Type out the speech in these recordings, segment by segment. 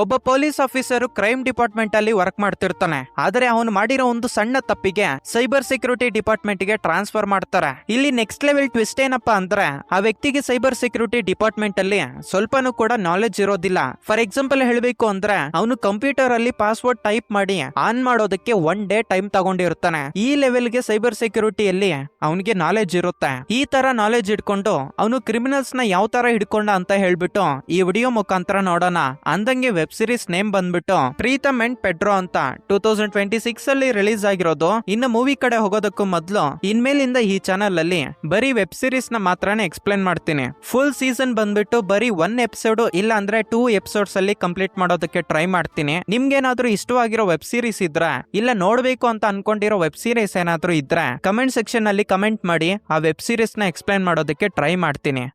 ಒಬ್ಬ police officer crime department ಅಲ್ಲಿ work ಮಾಡ್ತಿರ್ತಾನೆ. ಆದ್ರೆ ಅವನು ಮಾಡಿರೋ ಒಂದು ಸಣ್ಣ ತಪ್ಪಿಗೆ ಸೈಬರ್ ಸೆಕ್ಯೂರಿಟಿ ಡಿಪಾರ್ಟ್ಮೆಂಟ್ ಗೆ ಟ್ರಾನ್ಸ್ಫರ್ ಮಾಡ್ತಾರೆ. ಇಲ್ಲಿ ನೆಕ್ಸ್ಟ್ ಲೆವೆಲ್ ಟ್ವಿಸ್ಟ್ ಏನಪ್ಪಾ ಅಂದ್ರೆ ಆ ವ್ಯಕ್ತಿಗೆ ಸೈಬರ್ ಸೆಕ್ಯೂರಿಟಿ ಡಿಪಾರ್ಟ್ಮೆಂಟ್ ಅಲ್ಲಿ ಸ್ವಲ್ಪನೂ ಕೂಡ ನಾಲೆಜ್ ಇರೋದಿಲ್ಲ. ಫಾರ್ ಎಕ್ಸಾಂಪಲ್ ಹೇಳಬೇಕು ಅಂದ್ರೆ ಅವನು ಕಂಪ್ಯೂಟರ್ ಅಲ್ಲಿ ಪಾಸ್ವರ್ಡ್ ಟೈಪ್ ಮಾಡಿ ಆನ್ ಮಾಡೋದಕ್ಕೆ 1 ಡೇ ಟೈಮ್ ತಗೊಂಡಿರ್ತಾನೆ. ಈ ಲೆವೆಲ್ ಗೆ ಸೈಬರ್ ಸೆಕ್ಯೂರಿಟಿಯಲ್ಲಿ ಅವನಿಗೆ ನಾಲೆಜ್ ಇರುತ್ತೆ. ಈ ತರ ನಾಲೆಜ್ ಇಟ್ಕೊಂಡು ಅವನು ಕ್ರಿಮಿನಲ್ಸ್ ನ ಯಾವ ತರ ಹಿಡ್ಕೊಂಡ ಅಂತ ಹೇಳ್ಬಿಟ್ಟು ಈ ವಿಡಿಯೋ ಮುಖಾಂತರ ನೋಡೋಣ. ಅಂದಂಗೆ ವೆಬ್ ಸೀರೀಸ್ ನೇಮ್ ಬಂದ್ಬಿಟ್ಟು ಪ್ರೀತಮ್ ಅಂಡ್ ಪೆಡ್ರೋ ಅಂತ 2026 ಅಲ್ಲಿ ರಿಲೀಸ್ ಆಗಿರೋದು. ಇನ್ನು ಮೂವಿ ಕಡೆ ಹೋಗೋದಕ್ಕೂ ಮೊದಲು ಇನ್ಮೇಲಿಂದ ಈ ಚಾನಲ್ ಅಲ್ಲಿ ಬರೀ ವೆಬ್ ಸೀರೀಸ್ ನ ಮಾತ್ರನೇ ಎಕ್ಸ್ಪ್ಲೇನ್ ಮಾಡ್ತೀನಿ. ಫುಲ್ ಸೀಸನ್ ಬಂದ್ಬಿಟ್ಟು ಬರೀ 1 ಎಪಿಸೋಡ್ ಇಲ್ಲ ಅಂದ್ರೆ 2 ಎಪಿಸೋಡ್ಸ್ ಅಲ್ಲಿ ಕಂಪ್ಲೀಟ್ ಮಾಡೋದಕ್ಕೆ ಟ್ರೈ ಮಾಡ್ತೀನಿ. ನಿಮ್ಗೇನಾದ್ರೂ ಇಷ್ಟವಾಗಿರೋ ವೆಬ್ ಸೀರೀಸ್ ಇದ್ರೆ ಇಲ್ಲ ನೋಡ್ಬೇಕು ಅಂತ ಅನ್ಕೊಂಡಿರೋ ವೆಬ್ ಸೀರೀಸ್ ಏನಾದ್ರೂ ಇದ್ರೆ ಕಮೆಂಟ್ ಸೆಕ್ಷನ್ ಅಲ್ಲಿ ಕಮೆಂಟ್ ಮಾಡಿ ಆ ವೆಬ್ ಸೀರೀಸ್ ನ ಎಕ್ಸ್ಪ್ಲೇನ್ ಮಾಡೋದಕ್ಕೆ ಟ್ರೈ ಮಾಡ್ತೀನಿ.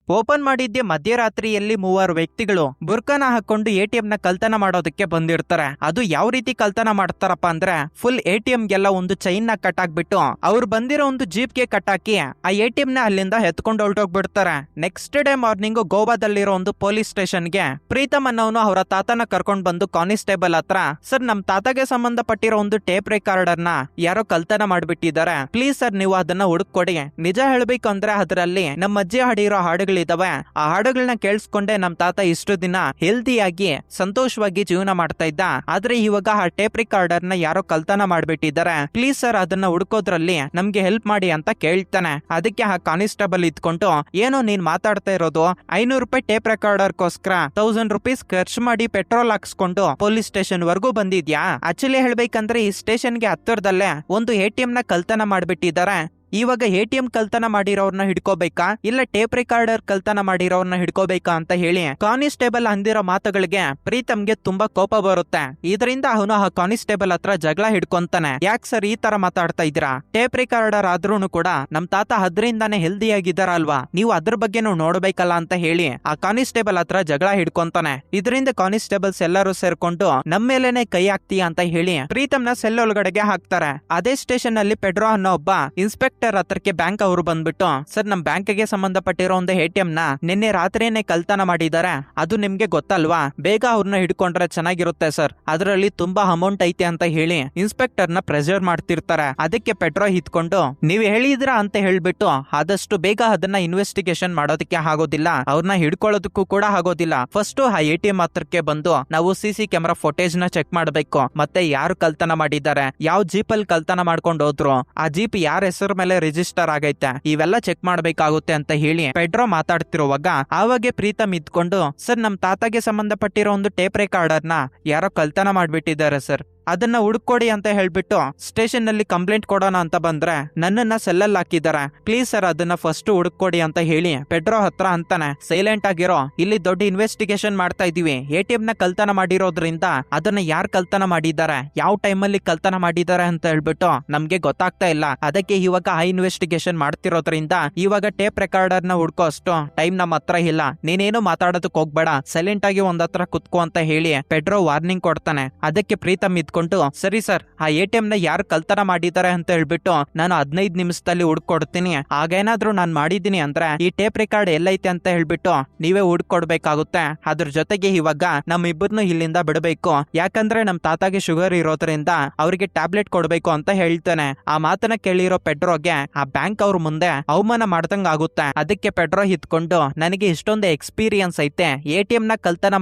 ಓಪನ್ ಮಾಡಿದ್ದೆ ಮಧ್ಯರಾತ್ರಿಯಲ್ಲಿ 3 ವ್ಯಕ್ತಿಗಳು ಬುರ್ಕಾನ ಹಾಕೊಂಡು ಎಟಿಎಂ ನ ಕಳ್ತನ ಮಾಡೋದಕ್ಕೆ ಬಂದಿರ್ತಾರೆ. ಅದು ಯಾವ ರೀತಿ ಕಳ್ತನ ಮಾಡ್ತಾರಪ್ಪ ಅಂದ್ರೆ ಫುಲ್ ಎಟಿಎಂ ಗೆಲ್ಲ ಒಂದು ಚೈನ್ ನ ಕಟ್ ಹಾಕ್ಬಿಟ್ಟು ಅವ್ರು ಬಂದಿರೋ ಒಂದು ಜೀಪ್ ಗೆ ಕಟ್ ಹಾಕಿ ಆ ಎಟಿಎಂ ನ ಅಲ್ಲಿಂದ ಎತ್ಕೊಂಡು ಹೊರಟೋಗ್ಬಿಡ್ತಾರೆ. ನೆಕ್ಸ್ಟ್ ಡೇ ಮಾರ್ನಿಂಗ್ ಗೋವಾದಲ್ಲಿರೋ ಒಂದು ಪೊಲೀಸ್ ಸ್ಟೇಷನ್ ಗೆ ಪ್ರೀತಮ್ ಅನ್ನೋನು ಅವರ ತಾತನ ಕರ್ಕೊಂಡ್ ಬಂದು ಕಾನಿಸ್ಟೇಬಲ್ ಹತ್ರ, ಸರ್ ನಮ್ ತಾತಗೆ ಸಂಬಂಧಪಟ್ಟಿರೋ ಒಂದು ಟೇಪ್ ರೆಕಾರ್ಡರ್ ನ ಯಾರೋ ಕಳ್ತನ ಮಾಡ್ಬಿಟ್ಟಿದ್ದಾರೆ, ಪ್ಲೀಸ್ ಸರ್ ನೀವು ಅದನ್ನ ಹುಡುಕೊಡಿ. ನಿಜ ಹೇಳ್ಬೇಕು ಅಂದ್ರೆ ಅದರಲ್ಲಿ ನಮ್ಮ ಅಜ್ಜಿ ಹಾಡಿರೋ ಹಾಡುಗಳು ಇದಾವೆ, ಆ ಹಾಡುಗಳನ್ನ ಕೇಳಿಸ್ಕೊಂಡೆ ನಮ್ ತಾತ ಇಷ್ಟು ದಿನ ಹೆಲ್ದಿಯಾಗಿ ಸಂತೋಷವಾಗಿ ಜೀವನ ಮಾಡ್ತಾ ಇದ್ದ. ಆದ್ರೆ ಇವಾಗ ಆ ಟೇಪ್ ರಿಕಾರ್ಡರ್ ನ ಯಾರೋ ಕಳ್ತನ ಮಾಡ್ಬಿಟ್ಟಿದ್ದಾರೆ, ಪ್ಲೀಸ್ ಸರ್ ಅದನ್ನ ಹುಡ್ಕೋದ್ರಲ್ಲಿ ನಮ್ಗೆ ಹೆಲ್ಪ್ ಮಾಡಿ ಅಂತ ಕೇಳ್ತಾನೆ. ಅದಕ್ಕೆ ಆ ಕಾನಿಸ್ಟೇಬಲ್ ಇದ್ಕೊಂಡು, ಏನೋ ನೀನ್ ಮಾತಾಡ್ತಾ ಇರೋದು 500 ರೂಪಾಯಿ ಟೇಪ್ ರೆಕಾರ್ಡರ್ಗೋಸ್ಕರ 1000 ರೂಪೀಸ್ ಖರ್ಚು ಮಾಡಿ ಪೆಟ್ರೋಲ್ ಹಾಕ್ಸ್ಕೊಂಡು ಪೊಲೀಸ್ ಸ್ಟೇಷನ್ ವರ್ಗೂ ಬಂದಿದ್ಯಾ? ಆಕ್ಚುಲಿ ಹೇಳ್ಬೇಕಂದ್ರೆ ಈ ಸ್ಟೇಷನ್ಗೆ ಹತ್ತಿರದಲ್ಲೇ ಒಂದು ಎಟಿಎಂ ನ ಕಳ್ತನ ಮಾಡ್ಬಿಟ್ಟಿದ್ದಾರೆ. ಇವಾಗ ಎಟಿಎಂ ಕಳ್ತನ ಮಾಡಿರೋರ್ನ ಹಿಡ್ಕೋಬೇಕಾ ಇಲ್ಲ ಟೇಪ್ ರಿಕಾರ್ಡರ್ ಕಳ್ತನ ಮಾಡಿರೋರ್ನ ಹಿಡ್ಕೋಬೇಕಾ ಅಂತ ಹೇಳಿ ಕಾನಿಸ್ಟೇಬಲ್ ಅಂದಿರೋ ಮಾತುಗಳಿಗೆ ಪ್ರೀತಮ್ಗೆ ತುಂಬಾ ಕೋಪ ಬರುತ್ತೆ. ಇದರಿಂದ ಅವನು ಆ ಕಾನಿಸ್ಟೇಬಲ್ ಹತ್ರ ಜಗಳ ಹಿಡ್ಕೊಂತಾನೆ. ಯಾಕೆ ಸರ್ ಈ ತರ ಮಾತಾಡ್ತಾ ಇದ್ದೀರಾ? ಟೇಪ್ ರಿಕಾರ್ಡರ್ ಆದ್ರೂನು ಕೂಡ ನಮ್ ತಾತ ಅದರಿಂದಾನೆ ಹೆಲ್ದಿ ಆಗಿದ್ದಾರಲ್ವಾ, ನೀವು ಅದ್ರ ಬಗ್ಗೆನೂ ನೋಡ್ಬೇಕಲ್ಲ ಅಂತ ಹೇಳಿ ಆ ಕಾನಿಸ್ಟೇಬಲ್ ಹತ್ರ ಜಗಳ ಹಿಡ್ಕೊಂತಾನೆ. ಇದರಿಂದ ಕಾನಿಸ್ಟೇಬಲ್ಸ್ ಎಲ್ಲರೂ ಸೇರ್ಕೊಂಡು ನಮ್ಮ ಮೇಲೆನೆ ಕೈ ಹಾಕ್ತೀಯ ಅಂತ ಹೇಳಿ ಪ್ರೀತಮ್ನ ಸೆಲ್ ಒಳಗಡೆಗೆ ಹಾಕ್ತಾರೆ. ಅದೇ ಸ್ಟೇಷನ್ ಅಲ್ಲಿ ಪೆಡ್ರೋ ಅನ್ನೋ ಒಬ್ಬ ಇನ್ಸ್ಪೆಕ್ಟರ್ ಹತ್ರಕ್ಕೆ ಬ್ಯಾಂಕ್ ಅವರು ಬಂದ್ಬಿಟ್ಟು, ಸರ್ ನಮ್ ಬ್ಯಾಂಕ್ ಗೆ ಸಂಬಂಧಪಟ್ಟಿರೋ ಒಂದು ಎಟಿಎಂ ನ ನಿನ್ನೆ ರಾತ್ರಿನೇ ಕಳ್ತನ ಮಾಡಿದ್ದಾರೆ, ಅದು ನಿಮ್ಗೆ ಗೊತ್ತಲ್ವಾ, ಬೇಗ ಅವ್ರನ್ನ ಹಿಡ್ಕೊಂಡ್ರೆ ಚೆನ್ನಾಗಿರುತ್ತೆ ಸರ್, ಅದರಲ್ಲಿ ತುಂಬಾ ಅಮೌಂಟ್ ಐತೆ ಅಂತ ಹೇಳಿ ಇನ್ಸ್ಪೆಕ್ಟರ್ ನ ಪ್ರೆಷರ್ ಮಾಡ್ತಿರ್ತಾರೆ. ಅದಕ್ಕೆ ಪೆಟ್ರೋ ಹಿತ್ಕೊಂಡು, ನೀವ್ ಹೇಳಿದ್ರ ಅಂತ ಹೇಳ್ಬಿಟ್ಟು ಆದಷ್ಟು ಬೇಗ ಅದನ್ನ ಇನ್ವೆಸ್ಟಿಗೇಷನ್ ಮಾಡೋದಕ್ಕೆ ಆಗೋದಿಲ್ಲ, ಅವ್ರನ್ನ ಹಿಡ್ಕೊಳ್ಳೋದಕ್ಕೂ ಕೂಡ ಆಗೋದಿಲ್ಲ. ಫಸ್ಟ್ ಆ ಎಟಿಎಂ ಹತ್ರಕ್ಕೆ ಬಂದು ನಾವು ಸಿಸಿ ಕ್ಯಾಮೆರಾ ಫುಟೇಜ್ ನ ಚೆಕ್ ಮಾಡ್ಬೇಕು, ಮತ್ತೆ ಯಾರು ಕಳ್ತನ ಮಾಡಿದ್ದಾರೆ, ಯಾವ ಜೀಪ್ ಅಲ್ಲಿ ಕಳ್ತನ ಮಾಡ್ಕೊಂಡು ಹೋದ್ರು, ಆ ಜೀಪ್ ಯಾರ ಹೆಸರು ಮೇಲೆ ರಿಜಿಸ್ಟರ್ ಆಗೈತೆ, ಇವೆಲ್ಲ ಚೆಕ್ ಮಾಡ್ಬೇಕಾಗುತ್ತೆ ಅಂತ ಹೇಳಿ ಪೆಡ್ರೋ ಮಾತಾಡ್ತಿರುವಾಗ ಆವಾಗೆ ಪ್ರೀತಮ್ ಇದ್ಕೊಂಡು, ಸರ್ ನಮ್ ತಾತಗೆ ಸಂಬಂಧಪಟ್ಟಿರೋ ಒಂದು ಟೇಪ್ ರೆಕಾರ್ಡರ್ ನ ಯಾರೋ ಕಳ್ತನ ಮಾಡ್ಬಿಟ್ಟಿದ್ದಾರೆ ಸರ್, ಅದನ್ನ ಹುಡುಕೊಡಿ ಅಂತ ಹೇಳ್ಬಿಟ್ಟು ಸ್ಟೇಷನ್ ನಲ್ಲಿ ಕಂಪ್ಲೇಂಟ್ ಕೊಡೋಣ ಅಂತ ಬಂದ್ರೆ ನನ್ನನ್ನ ಸೆಲ್ಲಲ್ಲಿ ಹಾಕಿದ್ದಾರೆ, ಪ್ಲೀಸ್ ಸರ್ ಅದನ್ನ ಫಸ್ಟ್ ಹುಡುಕೊಡಿ ಅಂತ ಹೇಳಿ ಪೆಡ್ರೋ ಹತ್ರ ಅಂತಾನೆ. ಸೈಲೆಂಟ್ ಆಗಿರೋ, ಇಲ್ಲಿ ದೊಡ್ಡ ಇನ್ವೆಸ್ಟಿಗೇಷನ್ ಮಾಡ್ತಾ ಇದೀವಿ, ಎಟಿಎಂ ನ ಕಳ್ತನ ಮಾಡಿರೋದ್ರಿಂದ ಅದನ್ನ ಯಾರು ಕಳ್ತನ ಮಾಡಿದ್ದಾರೆ, ಯಾವ ಟೈಮ್ ಅಲ್ಲಿ ಕಳ್ತನ ಮಾಡಿದ್ದಾರೆ ಅಂತ ಹೇಳ್ಬಿಟ್ಟು ನಮ್ಗೆ ಗೊತ್ತಾಗ್ತಾ ಇಲ್ಲ, ಅದಕ್ಕೆ ಇವಾಗ ಹೈ ಇನ್ವೆಸ್ಟಿಗೇಷನ್ ಮಾಡ್ತಿರೋದ್ರಿಂದ ಇವಾಗ ಟೇಪ್ ರೆಕಾರ್ಡರ್ ನ ಹುಡ್ಕೋ ಅಷ್ಟು ಟೈಮ್ ನಮ್ಮ ಹತ್ರ ಇಲ್ಲ, ನೀನೇನು ಮಾತಾಡೋದಕ್ಕೆ ಹೋಗ್ಬೇಡ, ಸೈಲೆಂಟ್ ಆಗಿ ಒಂದ್ ಹತ್ರ ಕುತ್ಕೋ ಅಂತ ಹೇಳಿ ಪೆಡ್ರೋ ವಾರ್ನಿಂಗ್ ಕೊಡ್ತಾನೆ. ಅದಕ್ಕೆ ಪ್ರೀತಮ್ ಕೊಂಡು, ಸರಿ ಸರ್ ಆ ಎಟಿಎಂ ನ ಯಾರು ಕಳ್ತನ ಮಾಡಿದ್ದಾರೆ ಅಂತ ಹೇಳ್ಬಿಟ್ಟು ನಾನು 15 ನಿಮಿಷದಲ್ಲಿ ಹುಡ್ಕೊಡ್ತೀನಿ, ಆಗೇನಾದ್ರೂ ನಾನು ಮಾಡಿದೀನಿ ಅಂದ್ರೆ ಈ ಟೇಪ್ ರೆಕಾರ್ಡ್ ಎಲ್ಲೈತೆ ಅಂತ ಹೇಳ್ಬಿಟ್ಟು ನೀವೇ ಹುಡ್ಕೊಡ್ಬೇಕಾಗುತ್ತೆ. ಅದ್ರ ಜೊತೆಗೆ ಇವಾಗ ನಮ್ಮಿಬ್ಬರನ್ನು ಇಲ್ಲಿಂದ ಬಿಡಬೇಕು, ಯಾಕಂದ್ರೆ ನಮ್ ತಾತಾಗೆ ಶುಗರ್ ಇರೋದ್ರಿಂದ ಅವ್ರಿಗೆ ಟ್ಯಾಬ್ಲೆಟ್ ಕೊಡ್ಬೇಕು ಅಂತ ಹೇಳ್ತಾನೆ. ಆ ಮಾತನ್ನ ಕೇಳಿರೋ ಪೆಡ್ರೋಗೆ ಆ ಬ್ಯಾಂಕ್ ಅವ್ರ ಮುಂದೆ ಅವಮಾನ ಮಾಡ್ದಂಗ ಆಗುತ್ತೆ. ಅದಕ್ಕೆ ಪೆಡ್ರೋ ಹಿತ್ಕೊಂಡು, ನನಗೆ ಇಷ್ಟೊಂದು ಎಕ್ಸ್ಪೀರಿಯನ್ಸ್ ಐತೆ, ಎಟಿಎಂ ನ ಕಳ್ತನ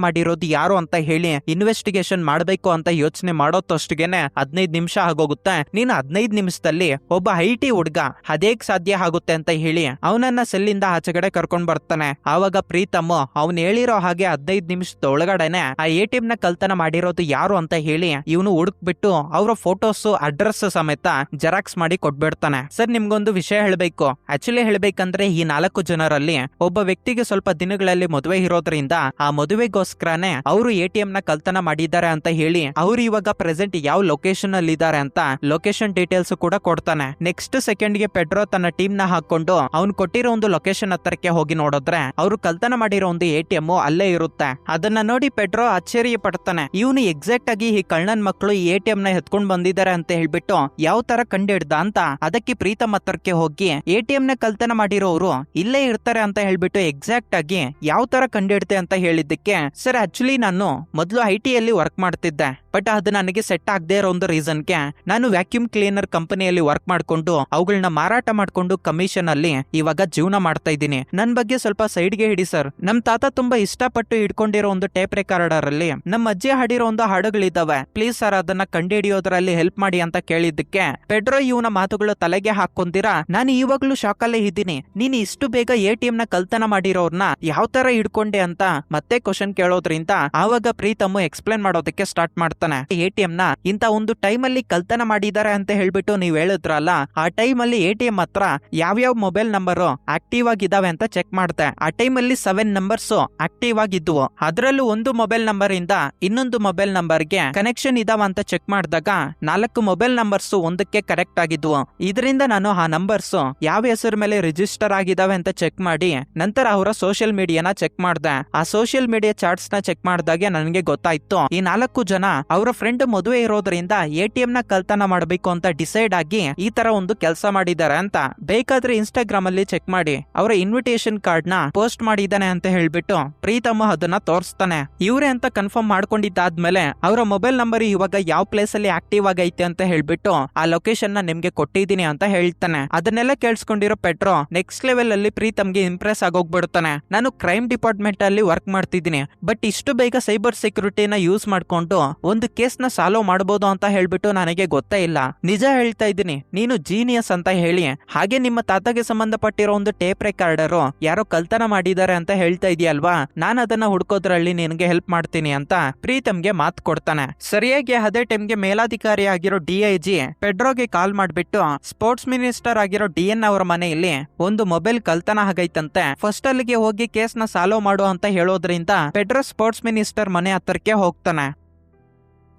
ಮಾಡಿರೋದು ಯಾರು ಅಂತ ಹೇಳಿ ಇನ್ವೆಸ್ಟಿಗೇಷನ್ ಮಾಡ್ಬೇಕು ಅಂತ ಯೋಚನೆ ಮಾಡೋ ಅಷ್ಟಿಗೆನೆ 15 ನಿಮಿಷ ಆಗೋಗುತ್ತೆ. ನೀನು 15 ನಿಮಿಷದಲ್ಲಿ ಒಬ್ಬ ಐಟಿ ಹುಡ್ಗ ಅದೇಗ್ ಸಾಧ್ಯ ಆಗುತ್ತೆ ಅಂತ ಹೇಳಿ ಅವನನ್ನ ಸೆಲ್ಲಿಂದ ಆಚೆಗಡೆ ಕರ್ಕೊಂಡ್ ಬರ್ತಾನೆ. ಆವಾಗ ಪ್ರೀತಮ್ ಅವ್ನು ಹೇಳಿರೋ ಹಾಗೆ 15 ನಿಮಿಷದ ಒಳಗಡೆನೆ ಆ ಎಟಿಎಂ ನ ಕಳ್ತನ ಮಾಡಿರೋದು ಯಾರು ಅಂತ ಹೇಳಿ ಇವನು ಹುಡುಕ್ಬಿಟ್ಟು ಅವರ ಫೋಟೋಸ್ ಅಡ್ರೆಸ್ ಸಮೇತ ಜೆರಾಕ್ಸ್ ಮಾಡಿ ಕೊಟ್ಬಿಡ್ತಾನೆ. ಸರ್ ನಿಮ್ಗೊಂದು ವಿಷಯ ಹೇಳ್ಬೇಕು, ಆಕ್ಚುಲಿ ಹೇಳ್ಬೇಕಂದ್ರೆ ಈ 4 ಜನರಲ್ಲಿ ಒಬ್ಬ ವ್ಯಕ್ತಿಗೆ ಸ್ವಲ್ಪ ದಿನಗಳಲ್ಲಿ ಮದುವೆ ಇರೋದ್ರಿಂದ ಆ ಮದುವೆಗೋಸ್ಕರನೇ ಅವರು ಎಟಿಎಂ ನ ಕಳ್ತನ ಮಾಡಿದ್ದಾರೆ ಅಂತ ಹೇಳಿ ಅವ್ರು ಇವಾಗ ಪ್ರೆಸೆಂಟ್ ಯಾವ ಲೊಕೇಶನ್ ಅಲ್ಲಿ ಇದ್ದಾರೆ ಅಂತ ಲೊಕೇಶನ್ ಡೀಟೇಲ್ಸ್ ಕೂಡ ಕೊಡ್ತಾನೆ. ನೆಕ್ಸ್ಟ್ ಸೆಕೆಂಡ್ ಗೆ ಪೆಡ್ರೋ ತನ್ನ ಟೀಮ್ ನ ಹಾಕೊಂಡು ಅವ್ನು ಕೊಟ್ಟಿರೋ ಒಂದು ಲೊಕೇಶನ್ ಹತ್ರಕ್ಕೆ ಹೋಗಿ ನೋಡಿದ್ರೆ ಅವರು ಕಳ್ತನ ಮಾಡಿರೋ ಒಂದು ATM ಅಲ್ಲೇ ಇರುತ್ತೆ. ಅದನ್ನ ನೋಡಿ ಪೆಡ್ರೋ ಆಶ್ಚರ್ಯ ಪಡ್ತಾನೆ. ಇವನು ಎಕ್ಸಾಕ್ಟ್ ಆಗಿ ಈ ಕಳ್ಳನ್ ಮಕ್ಕಳು ಈ ATM ನ ಎತ್ಕೊಂಡ್ ಬಂದಿದ್ದಾರೆ ಅಂತ ಹೇಳ್ಬಿಟ್ಟು ಯಾವ ತರ ಕಂಡಿಡ್ದ ಅಂತ ಅದಕ್ಕೆ ಪ್ರೀತಮ್ ಹತ್ರಕ್ಕೆ ಹೋಗಿ ATM ನ ಕಳ್ತನ ಮಾಡಿರೋರು ಇಲ್ಲೇ ಇರ್ತಾರೆ ಅಂತ ಹೇಳ್ಬಿಟ್ಟು ಎಕ್ಸಾಕ್ಟ್ ಆಗಿ ಯಾವ ತರ ಕಂಡಿಡ್ತೆ ಅಂತ ಹೇಳಿದ್ದಕ್ಕೆ, ಸರ್ ಆಕ್ಚುಲಿ ನಾನು ಮೊದಲು IT ಯಲ್ಲಿ ವರ್ಕ್ ಮಾಡ್ತಿದ್ದೆ, ಬಟ್ ಅದು ನನಗೆ ಸೆಟ್ ಆಗದೆ ಇರೋ ಒಂದು ರೀಸನ್ಗೆ ನಾನು ವ್ಯಾಕ್ಯೂಮ್ ಕ್ಲೀನರ್ ಕಂಪನಿಯಲ್ಲಿ ವರ್ಕ್ ಮಾಡ್ಕೊಂಡು ಅವುಗಳನ್ನ ಮಾರಾಟ ಮಾಡ್ಕೊಂಡು ಕಮಿಷನ್ ಅಲ್ಲಿ ಇವಾಗ ಜೀವನ ಮಾಡ್ತಾ ಇದ್ದೀನಿ. ನನ್ ಬಗ್ಗೆ ಸ್ವಲ್ಪ ಸೈಡ್ಗೆ ಹಿಡಿ ಸರ್. ನಮ್ ತಾತ ತುಂಬಾ ಇಷ್ಟಪಟ್ಟು ಇಟ್ಕೊಂಡಿರೋ ಒಂದು ಟೇಪ್ ರೆಕಾರ್ಡರ್ ಅಲ್ಲಿ ನಮ್ಮ ಅಜ್ಜಿ ಹಾಡಿರೋ ಒಂದು ಹಾಡುಗಳಿದಾವೆ, ಪ್ಲೀಸ್ ಸರ್ ಅದನ್ನ ಕಂಡುಹಿಡಿಯೋದ್ರಲ್ಲಿ ಹೆಲ್ಪ್ ಮಾಡಿ ಅಂತ ಕೇಳಿದ್ದಕ್ಕೆ ಪೆಡ್ರೋ ಇವನ ಮಾತುಗಳು ತಲೆಗೆ ಹಾಕೊಂದಿರಾ, ನಾನು ಇವಾಗ್ಲೂ ಶಾಕ್ ಅಲ್ಲೇ ಇದ್ದೀನಿ, ನೀನ್ ಇಷ್ಟು ಬೇಗ ATM ನ ಕಳ್ತನ ಮಾಡಿರೋರ್ನ ಯಾವ ತರ ಹಿಡ್ಕೊಂಡೆ ಅಂತ ಮತ್ತೆ ಕ್ವಶನ್ ಕೇಳೋದ್ರಿಂದ ಆವಾಗ ಪ್ರೀತಮ್ ಎಕ್ಸ್ಪ್ಲೇನ್ ಮಾಡೋದಕ್ಕೆ ಸ್ಟಾರ್ಟ್ ಮಾಡ್ತಾನೆ. ATM ನ ಇಂತ ಒಂದು ಟೈಮ್ ಅಲ್ಲಿ ಕಳ್ತನ ಮಾಡಿದ್ದಾರೆ ಅಂತ ಹೇಳ್ಬಿಟ್ಟು ನೀವ್ ಹೇಳಿದ್ರಲ್ಲ, ಆ ಟೈಮ್ ಅಲ್ಲಿ ATM ಹತ್ರ ಯಾವ್ಯಾವ ಮೊಬೈಲ್ ನಂಬರ್ ಆಕ್ಟಿವ್ ಆಗಿದಾವೆ ಅಂತ ಚೆಕ್ ಮಾಡ್ದೆ. ಆ ಟೈಮ್ ಅಲ್ಲಿ 7 ನಂಬರ್ಸ್ ಆಕ್ಟಿವ್ ಆಗಿದ್ವು. ಅದರಲ್ಲೂ ಒಂದು ಮೊಬೈಲ್ ನಂಬರ್ ಇಂದ ಇನ್ನೊಂದು ಮೊಬೈಲ್ ನಂಬರ್ಗೆ ಕನೆಕ್ಷನ್ ಇದಾವ ಅಂತ ಚೆಕ್ ಮಾಡಿದಾಗ 4 ಮೊಬೈಲ್ ನಂಬರ್ಸ್ ಒಂದಕ್ಕೆ ಕರೆಕ್ಟ್ ಆಗಿದ್ವು. ಇದರಿಂದ ನಾನು ಆ ನಂಬರ್ಸ್ ಯಾವ ಹೆಸರು ಮೇಲೆ ರಿಜಿಸ್ಟರ್ ಆಗಿದಾವೆ ಅಂತ ಚೆಕ್ ಮಾಡಿ ನಂತರ ಅವರ ಸೋಷಿಯಲ್ ಮೀಡಿಯಾನ ಚೆಕ್ ಮಾಡ್ದೆ. ಆ ಸೋಷಿಯಲ್ ಮೀಡಿಯಾ ಚಾರ್ಟ್ಸ್ ನ ಚೆಕ್ ಮಾಡಿದಾಗೆ ನನಗೆ ಗೊತ್ತಾಯ್ತು ಈ 4 ಜನ ಅವರ ಫ್ರೆಂಡ್ ಮದುವೆ ಇರೋದ್ರಿಂದ ATM ನ ಕಳ್ತನ ಮಾಡಬೇಕು ಅಂತ ಡಿಸೈಡ್ ಆಗಿ ಈ ತರ ಒಂದು ಕೆಲಸ ಮಾಡಿದ್ದಾರೆ ಅಂತ. ಬೇಕಾದ್ರೆ ಇನ್ಸ್ಟಾಗ್ರಾಮ್ ಅಲ್ಲಿ ಚೆಕ್ ಮಾಡಿ ಅವರ ಇನ್ವಿಟೇಷನ್ ಕಾರ್ಡ್ ನ ಪೋಸ್ಟ್ ಮಾಡಿದ್ದಾನೆ ಅಂತ ಹೇಳ್ಬಿಟ್ಟು ಪ್ರೀತಮ್ ಅದನ್ನ ತೋರಿಸ್ತಾನೆ. ಇವ್ರೆ ಅಂತ ಕನ್ಫರ್ಮ್ ಮಾಡ್ಕೊಂಡಿದ್ದಾದ್ಮೇಲೆ ಅವರ ಮೊಬೈಲ್ ನಂಬರ್ ಇವಾಗ ಯಾವ ಪ್ಲೇಸ್ ಅಲ್ಲಿ ಆಕ್ಟಿವ್ ಆಗೈತೆ ಅಂತ ಹೇಳ್ಬಿಟ್ಟು ಆ ಲೊಕೇಶನ್ ನ ನಿಮ್ಗೆ ಕೊಟ್ಟಿದ್ದೀನಿ ಅಂತ ಹೇಳ್ತಾನೆ. ಅದನ್ನೆಲ್ಲ ಕೇಳಿಸ್ಕೊಂಡಿರೋ ಪೆಡ್ರೋ ನೆಕ್ಸ್ಟ್ ಲೆವೆಲ್ ಅಲ್ಲಿ ಪ್ರೀತಮ್ಗೆ ಇಂಪ್ರೆಸ್ ಆಗೋಗ್ಬಿಡ್ತಾನೆ. ನಾನು ಕ್ರೈಮ್ ಡಿಪಾರ್ಟ್ಮೆಂಟ್ ಅಲ್ಲಿ ವರ್ಕ್ ಮಾಡ್ತಿದ್ದೀನಿ, ಬಟ್ ಇಷ್ಟು ಬೇಗ ಸೈಬರ್ ಸೆಕ್ಯೂರಿಟಿನ ಯೂಸ್ ಮಾಡ್ಕೊಂಡು ಒಂದು ಕೇಸ್ ನ ಸಾಲ್ವ್ ಮಾಡಬಹುದು ಅಂತ ಹೇಳ್ಬಿಟ್ಟು ನನಗೆ ಗೊತ್ತೇ ಇಲ್ಲ. ನಿಜ ಹೇಳ್ತಾ ಇದ್ದೀನಿ, ನೀನು ಜೀನಿಯಸ್ ಅಂತ ಹೇಳಿ ಹಾಗೆ ನಿಮ್ಮ ತಾತಗೆ ಸಂಬಂಧಪಟ್ಟಿರೋ ಒಂದು ಟೇಪ್ ರೆಕಾರ್ಡರ್ ಯಾರೋ ಕಳ್ತನ ಮಾಡಿದ್ದಾರೆ ಅಂತ ಹೇಳ್ತಾ ಇದೆಯಲ್ವಾ, ನಾನು ಅದನ್ನ ಹುಡ್ಕೋದ್ರಲ್ಲಿ ನಿನಗೆ ಹೆಲ್ಪ್ ಮಾಡ್ತೀನಿ ಅಂತ ಪ್ರೀತಮ್ಗೆ ಮಾತು ಕೊಡ್ತಾನೆ. ಸರಿಯಾಗಿ ಅದೇ ಟೈಮ್ಗೆ ಮೇಲಾಧಿಕಾರಿ ಆಗಿರೋ DIG ಪೆಡ್ರೋಗೆ ಕಾಲ್ ಮಾಡ್ಬಿಟ್ಟು ಸ್ಪೋರ್ಟ್ಸ್ ಮಿನಿಸ್ಟರ್ ಆಗಿರೋ DN ಅವರ ಮನೆಯಲ್ಲಿ ಒಂದು ಮೊಬೈಲ್ ಕಳ್ತನ ಆಗೈತಂತೆ, ಫಸ್ಟ್ ಅಲ್ಲಿಗೆ ಹೋಗಿ ಕೇಸ್ ನ ಸಾಲ್ವ್ ಮಾಡು ಅಂತ ಹೇಳೋದ್ರಿಂದ ಪೆಡ್ರೋ ಸ್ಪೋರ್ಟ್ಸ್ ಮಿನಿಸ್ಟರ್ ಮನೆ ಹತ್ರಕ್ಕೆ ಹೋಗ್ತಾನೆ.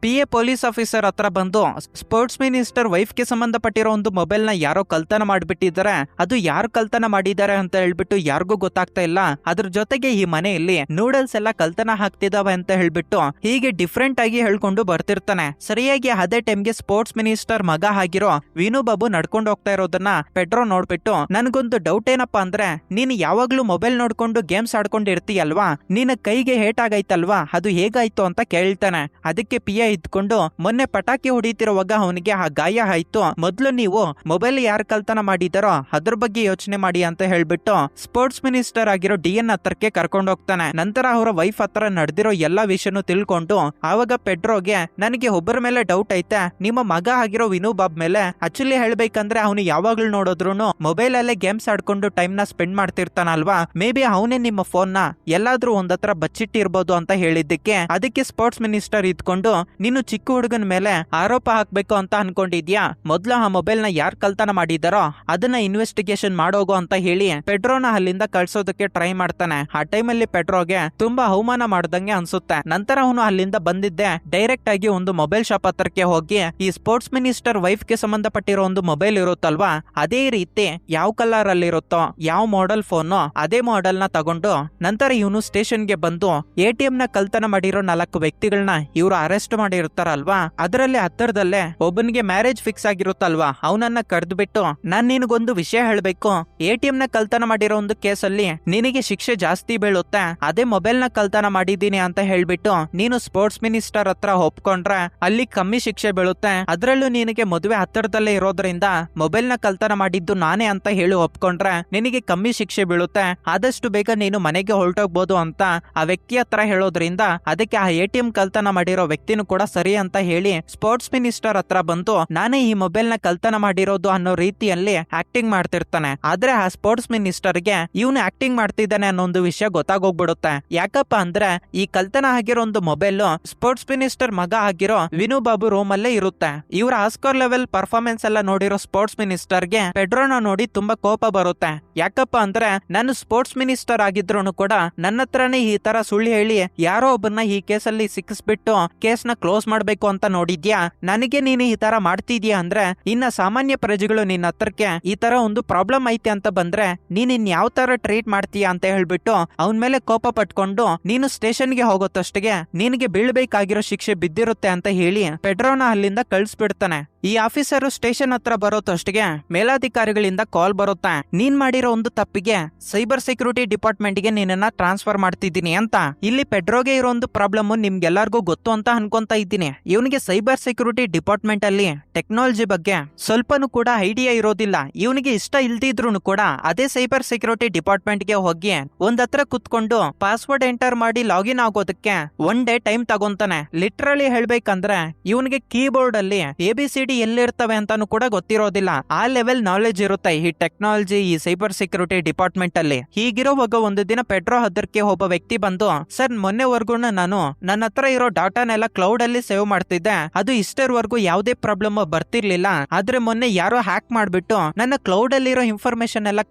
PA ಪೊಲೀಸ್ ಆಫೀಸರ್ ಹತ್ರ ಬಂದು ಸ್ಪೋರ್ಟ್ಸ್ ಮಿನಿಸ್ಟರ್ ವೈಫ್ ಗೆ ಸಂಬಂಧಪಟ್ಟಿರೋ ಒಂದು ಮೊಬೈಲ್ ನ ಯಾರೋ ಕಳ್ತನ ಮಾಡ್ಬಿಟ್ಟಿದ್ದಾರೆ, ಅದು ಯಾರು ಕಳ್ತನ ಮಾಡಿದ್ದಾರೆ ಅಂತ ಹೇಳ್ಬಿಟ್ಟು ಯಾರಿಗೂ ಗೊತ್ತಾಗ್ತಾ ಇಲ್ಲ, ಅದ್ರ ಜೊತೆಗೆ ಈ ಮನೆಯಲ್ಲಿ ನೂಡಲ್ಸ್ ಎಲ್ಲ ಕಳ್ತನ ಹಾಕ್ತಿದಾವೆ ಅಂತ ಹೇಳ್ಬಿಟ್ಟು ಹೀಗೆ ಡಿಫ್ರೆಂಟ್ ಆಗಿ ಹೇಳ್ಕೊಂಡು ಬರ್ತಿರ್ತಾನೆ. ಸರಿಯಾಗಿ ಅದೇ ಟೈಮ್ಗೆ ಸ್ಪೋರ್ಟ್ಸ್ ಮಿನಿಸ್ಟರ್ ಮಗ ಆಗಿರೋ ವಿನು ಬಾಬು ನಡ್ಕೊಂಡು ಹೋಗ್ತಾ ಇರೋದನ್ನ ಪೆಡ್ರೋ ನೋಡ್ಬಿಟ್ಟು, ನನ್ಗೊಂದು ಡೌಟ್ ಏನಪ್ಪಾ ಅಂದ್ರೆ, ನೀನು ಯಾವಾಗ್ಲೂ ಮೊಬೈಲ್ ನೋಡ್ಕೊಂಡು ಗೇಮ್ಸ್ ಆಡ್ಕೊಂಡು ಇರ್ತೀಯಲ್ವಾ, ನಿನ್ನ ಕೈಗೆ ಹೇಟ್ ಆಗೈತಲ್ವಾ, ಅದು ಹೇಗಾಯ್ತು ಅಂತ ಕೇಳ್ತಾನೆ. ಅದಕ್ಕೆ PA ಇದ್ಕೊಂಡು, ಮೊನ್ನೆ ಪಟಾಕಿ ಹೊಡಿತಿರುವಾಗ ಅವನಿಗೆ ಆ ಗಾಯ ಆಯ್ತು, ಮೊದ್ಲು ನೀವು ಮೊಬೈಲ್ ಯಾರು ಕಳ್ತನ ಮಾಡಿದಾರೋ ಅದ್ರ ಬಗ್ಗೆ ಯೋಚನೆ ಮಾಡಿ ಅಂತ ಹೇಳ್ಬಿಟ್ಟು ಸ್ಪೋರ್ಟ್ಸ್ ಮಿನಿಸ್ಟರ್ ಆಗಿರೋ DN ಹತ್ರಕ್ಕೆ ಕರ್ಕೊಂಡು ಹೋಗ್ತಾನೆ. ನಂತರ ಅವರ ವೈಫ್ ಹತ್ರ ನಡೆದಿರೋ ಎಲ್ಲಾ ವಿಷಯನೂ ತಿಳ್ಕೊಂಡು ಆವಾಗ ಪೆಡ್ರೋಗೆ, ನನಗೆ ಒಬ್ಬರ ಮೇಲೆ ಡೌಟ್ ಐತೆ, ನಿಮ್ಮ ಮಗ ಆಗಿರೋ ವಿನು ಬಾಬ್ ಮೇಲೆ. ಆಕ್ಚುಲಿ ಹೇಳ್ಬೇಕಂದ್ರೆ ಅವನು ಯಾವಾಗ್ಲೂ ನೋಡಿದ್ರು ಮೊಬೈಲ್ ಅಲ್ಲೇ ಗೇಮ್ಸ್ ಆಡ್ಕೊಂಡು ಟೈಮ್ ನ ಸ್ಪೆಂಡ್ ಮಾಡ್ತಿರ್ತಾನಲ್ವಾ, ಮೇ ಬಿ ಅವನೇ ನಿಮ್ಮ ಫೋನ್ ನ ಎಲ್ಲಾದ್ರೂ ಒಂದತ್ರ ಬಚ್ಚಿಟ್ಟಿರ್ಬೋದು ಅಂತ ಹೇಳಿದ್ದಕ್ಕೆ ಅದಕ್ಕೆ ಸ್ಪೋರ್ಟ್ಸ್ ಮಿನಿಸ್ಟರ್ ಇದ್ಕೊಂಡು, ನೀನು ಚಿಕ್ಕ ಹುಡುಗನ ಮೇಲೆ ಆರೋಪ ಹಾಕ್ಬೇಕು ಅಂತ ಅನ್ಕೊಂಡಿದ್ಯಾ, ಮೊದ್ಲು ಆ ಮೊಬೈಲ್ ನ ಯಾರು ಕಳ್ತನ ಮಾಡಿದಾರೋ ಅದನ್ನ ಇನ್ವೆಸ್ಟಿಗೇಷನ್ ಮಾಡೋಗು ಅಂತ ಹೇಳಿ ಪೆಡ್ರೋನ ಅಲ್ಲಿಂದ ಕಳ್ಸೋದಕ್ಕೆ ಟ್ರೈ ಮಾಡ್ತಾನೆ. ಆ ಟೈಮಲ್ಲಿ ಪೆಡ್ರೋಗೆ ತುಂಬಾ ಅವಮಾನ ಮಾಡ್ದಂಗೆ ಅನ್ಸುತ್ತೆ. ನಂತರ ಅವನು ಅಲ್ಲಿಂದ ಬಂದಿದ್ದೆ ಡೈರೆಕ್ಟ್ ಆಗಿ ಒಂದು ಮೊಬೈಲ್ ಶಾಪ್ ಹತ್ರಕ್ಕೆ ಹೋಗಿ ಈ ಸ್ಪೋರ್ಟ್ಸ್ ಮಿನಿಸ್ಟರ್ ವೈಫ್ ಗೆ ಸಂಬಂಧಪಟ್ಟಿರೋ ಒಂದು ಮೊಬೈಲ್ ಇರುತ್ತಲ್ವಾ, ಅದೇ ರೀತಿ ಯಾವ ಕಲರ್ ಅಲ್ಲಿ ಇರುತ್ತೋ, ಯಾವ ಮಾಡೆಲ್ ಫೋನ್ ಅದೇ ಮಾಡೆಲ್ ನ ತಗೊಂಡು ನಂತರ ಇವನು ಸ್ಟೇಷನ್ ಗೆ ಬಂದು ATM ನ ಕಳ್ತನ ಮಾಡಿರೋ 4 ವ್ಯಕ್ತಿಗಳನ್ನ ಇವರು ಅರೆಸ್ಟ್ ಮಾಡಿರುತ್ತಾರಲ್ವಾ, ಅದರಲ್ಲಿ ಹತ್ತಿರದಲ್ಲೇ ಒಬ್ಬನಿಗೆ ಮ್ಯಾರೇಜ್ ಫಿಕ್ಸ್ ಆಗಿರುತ್ತಲ್ವಾ, ಅವನನ್ನ ಕರೆದ್ಬಿಟ್ಟು, ನಾನ್ ನಿನಗೊಂದು ವಿಷಯ ಹೇಳ್ಬೇಕು, ATM ನ ಕಳ್ತನ ಮಾಡಿರೋ ಒಂದು ಕೇಸಲ್ಲಿ ನಿನಗೆ ಶಿಕ್ಷೆ ಜಾಸ್ತಿ ಬೀಳುತ್ತೆ, ಅದೇ ಮೊಬೈಲ್ ನ ಕಳ್ತನ ಮಾಡಿದೀನಿ ಅಂತ ಹೇಳ್ಬಿಟ್ಟು ನೀನು ಸ್ಪೋರ್ಟ್ಸ್ ಮಿನಿಸ್ಟರ್ ಹತ್ರ ಒಪ್ಕೊಂಡ್ರೆ ಅಲ್ಲಿ ಕಮ್ಮಿ ಶಿಕ್ಷೆ ಬೀಳುತ್ತೆ, ಅದ್ರಲ್ಲೂ ನಿನಗೆ ಮದುವೆ ಹತ್ತಿರದಲ್ಲೇ ಇರೋದ್ರಿಂದ ಮೊಬೈಲ್ ನ ಕಳ್ತನ ಮಾಡಿದ್ದು ನಾನೇ ಅಂತ ಹೇಳಿ ಒಪ್ಕೊಂಡ್ರೆ ನಿನಗೆ ಕಮ್ಮಿ ಶಿಕ್ಷೆ ಬೀಳುತ್ತೆ, ಆದಷ್ಟು ಬೇಗ ನೀನು ಮನೆಗೆ ಹೊರಟೋಗ್ಬೋದು ಅಂತ ಆ ವ್ಯಕ್ತಿ ಹತ್ರ ಹೇಳೋದ್ರಿಂದ ಅದಕ್ಕೆ ಆ ATM ಕಳ್ತನ ಮಾಡಿರೋ ವ್ಯಕ್ತಿನೂ ಕೂಡ ಸರಿ ಅಂತ ಹೇಳಿ ಸ್ಪೋರ್ಟ್ಸ್ ಮಿನಿಸ್ಟರ್ ಹತ್ರ ಬಂದು ನಾನೇ ಈ ಮೊಬೈಲ್ ನ ಕಳ್ತನ ಮಾಡಿರೋದು ಅನ್ನೋ ರೀತಿಯಲ್ಲಿ ಆಕ್ಟಿಂಗ್ ಮಾಡ್ತಿರ್ತಾನೆ. ಆದ್ರೆ ಆ ಸ್ಪೋರ್ಟ್ಸ್ ಮಿನಿಸ್ಟರ್ಗೆ ಇವನು ಆಕ್ಟಿಂಗ್ ಮಾಡ್ತಿದ್ದಾನೆ ಅನ್ನೋ ಒಂದು ವಿಷಯ ಗೊತ್ತಾಗೋಗ್ಬಿಡುತ್ತೆ. ಯಾಕಪ್ಪ ಅಂದ್ರೆ ಈ ಕಳ್ತನ ಆಗಿರೋ ಒಂದು ಮೊಬೈಲ್ ಸ್ಪೋರ್ಟ್ಸ್ ಮಿನಿಸ್ಟರ್ ಮಗ ಆಗಿರೋ ವಿನು ಬಾಬು ರೂಮ್ ಅಲ್ಲೇ ಇರುತ್ತೆ. ಇವರ ಆಸ್ಕರ್ ಲೆವೆಲ್ ಪರ್ಫಾರ್ಮೆನ್ಸ್ ಎಲ್ಲ ನೋಡಿರೋ ಸ್ಪೋರ್ಟ್ಸ್ ಮಿನಿಸ್ಟರ್ಗೆ ಪೆಡ್ರೋನ ನೋಡಿ ತುಂಬಾ ಕೋಪ ಬರುತ್ತೆ. ಯಾಕಪ್ಪ ಅಂದ್ರೆ ನಾನು ಸ್ಪೋರ್ಟ್ಸ್ ಮಿನಿಸ್ಟರ್ ಆಗಿದ್ರು ಕೂಡ ನನ್ನ ಹತ್ರನೇ ಈ ತರ ಸುಳ್ಳು ಹೇಳಿ ಯಾರೋ ಒಬ್ಬನ ಈ ಕೇಸಲ್ಲಿ ಸಿಕ್ಕಿಸ್ಬಿಟ್ಟು ಕೇಸ್ ನ ಕ್ಲೋಸ್ ಮಾಡ್ಬೇಕು ಅಂತ ನೋಡಿದ್ಯಾ? ನನಗೆ ನೀನು ಈ ತರ ಮಾಡ್ತಿದ್ಯಾ ಅಂದ್ರೆ ಇನ್ನ ಸಾಮಾನ್ಯ ಪ್ರಜೆಗಳು ನಿನ್ನ ಹತ್ರಕ್ಕೆ ಈ ತರ ಒಂದು ಪ್ರಾಬ್ಲಮ್ ಐತೆ ಅಂತ ಬಂದ್ರೆ ನೀನ್ ಇನ್ ಯಾವ ತರ ಟ್ರೀಟ್ ಮಾಡ್ತೀಯಾ ಅಂತ ಹೇಳ್ಬಿಟ್ಟು ಅವನ್ ಮೇಲೆ ಕೋಪ ಪಟ್ಕೊಂಡು ನೀನು ಸ್ಟೇಷನ್ಗೆ ಹೋಗೋತಷ್ಟಿಗೆ ನಿನಗೆ ಬೀಳ್ಬೇಕಾಗಿರೋ ಶಿಕ್ಷೆ ಬಿದ್ದಿರುತ್ತೆ ಅಂತ ಹೇಳಿ ಪೆಡ್ರೋನ ಅಲ್ಲಿಂದ ಕಳ್ಸ್ಬಿಡ್ತಾನೆ. ಈ ಆಫೀಸರು ಸ್ಟೇಷನ್ ಹತ್ರ ಬರೋತಷ್ಟಿಗೆ ಮೇಲಾಧಿಕಾರಿಗಳಿಂದ ಕಾಲ್ ಬರುತ್ತೆ. ನೀನ್ ಮಾಡಿರೋ ಒಂದು ತಪ್ಪಿಗೆ ಸೈಬರ್ ಸೆಕ್ಯೂರಿಟಿ ಡಿಪಾರ್ಟ್ಮೆಂಟ್ ಗೆ ನಿನ್ನ ಟ್ರಾನ್ಸ್ಫರ್ ಮಾಡ್ತಿದ್ದೀನಿ ಅಂತ. ಇಲ್ಲಿ ಪೆಡ್ರೋಗೆ ಇರೋ ಒಂದು ಪ್ರಾಬ್ಲಮ್ ನಿಮ್ಗೆಲ್ಲರಿಗೂ ಗೊತ್ತು ಅಂತ ಅನ್ಕೊಂತ ಇದ್ದೀನಿ. ಇವನಿಗೆ ಸೈಬರ್ ಸೆಕ್ಯೂರಿಟಿ ಡಿಪಾರ್ಟ್ಮೆಂಟ್ ಅಲ್ಲಿ ಟೆಕ್ನಾಲಜಿ ಬಗ್ಗೆ ಸ್ವಲ್ಪನೂ ಕೂಡ ಐಡಿಯಾ ಇರೋದಿಲ್ಲ. ಇವನಿಗೆ ಇಷ್ಟ ಇಲ್ದಿದ್ರು ಕೂಡ ಅದೇ ಸೈಬರ್ ಸೆಕ್ಯೂರಿಟಿ ಡಿಪಾರ್ಟ್ಮೆಂಟ್ ಗೆ ಹೋಗಿ ಒಂದತ್ರ ಕುತ್ಕೊಂಡು ಪಾಸ್ವರ್ಡ್ ಎಂಟರ್ ಮಾಡಿ ಲಾಗಿನ್ ಆಗೋದಕ್ಕೆ ಒನ್ ಡೇ ಟೈಮ್ ತಗೊಂತಾನೆ. ಲಿಟ್ರಲಿ ಹೇಳ್ಬೇಕಂದ್ರೆ ಇವನಿಗೆ ಕೀಬೋರ್ಡ್ ಅಲ್ಲಿ ABCD ಎಲ್ಲಿರ್ತವೆ ಅಂತಾನು ಕೂಡ ಗೊತ್ತಿರೋದಿಲ್ಲ. ಆ ಲೆವೆಲ್ ನಾಲೆಜ್ ಇರುತ್ತೆ ಈ ಟೆಕ್ನಾಲಜಿ, ಈ ಸೈಬರ್ ಸೆಕ್ಯೂರಿಟಿ ಡಿಪಾರ್ಟ್ಮೆಂಟ್ ಅಲ್ಲಿ. ಹೀಗಿರೋವಾಗ ಒಂದು ದಿನ ಪೆಡ್ರೋ ಹದರ್ಕ್ಕೆ ಒಬ್ಬ ವ್ಯಕ್ತಿ ಬಂದು, ಸರ್ ಮೊನ್ನೆವರೆಗೂ ನಾನು ನನ್ನ ಹತ್ರ ಇರೋ ಡಾಟಾನೆಲ್ಲ ಕ್ಲೌಡ್ ಅಲ್ಲಿ ಸೇವ್ ಮಾಡ್ತಿದ್ದೆ, ಅದು ಇಷ್ಟರವರೆಗೂ ಯಾವುದೇ ಪ್ರಾಬ್ಲಮ್ ಬರ್ತಿರ್ಲಿಲ್ಲ. ಆದ್ರೆ ಮೊನ್ನೆ ಯಾರೋ ಹ್ಯಾಕ್ ಮಾಡ್ಬಿಟ್ಟು ನನ್ನ ಕ್ಲೌಡ್ ಅಲ್ಲಿರೋ ಇನ್ಫಾರ್ಮೇಶನ್ ಎಲ್ಲ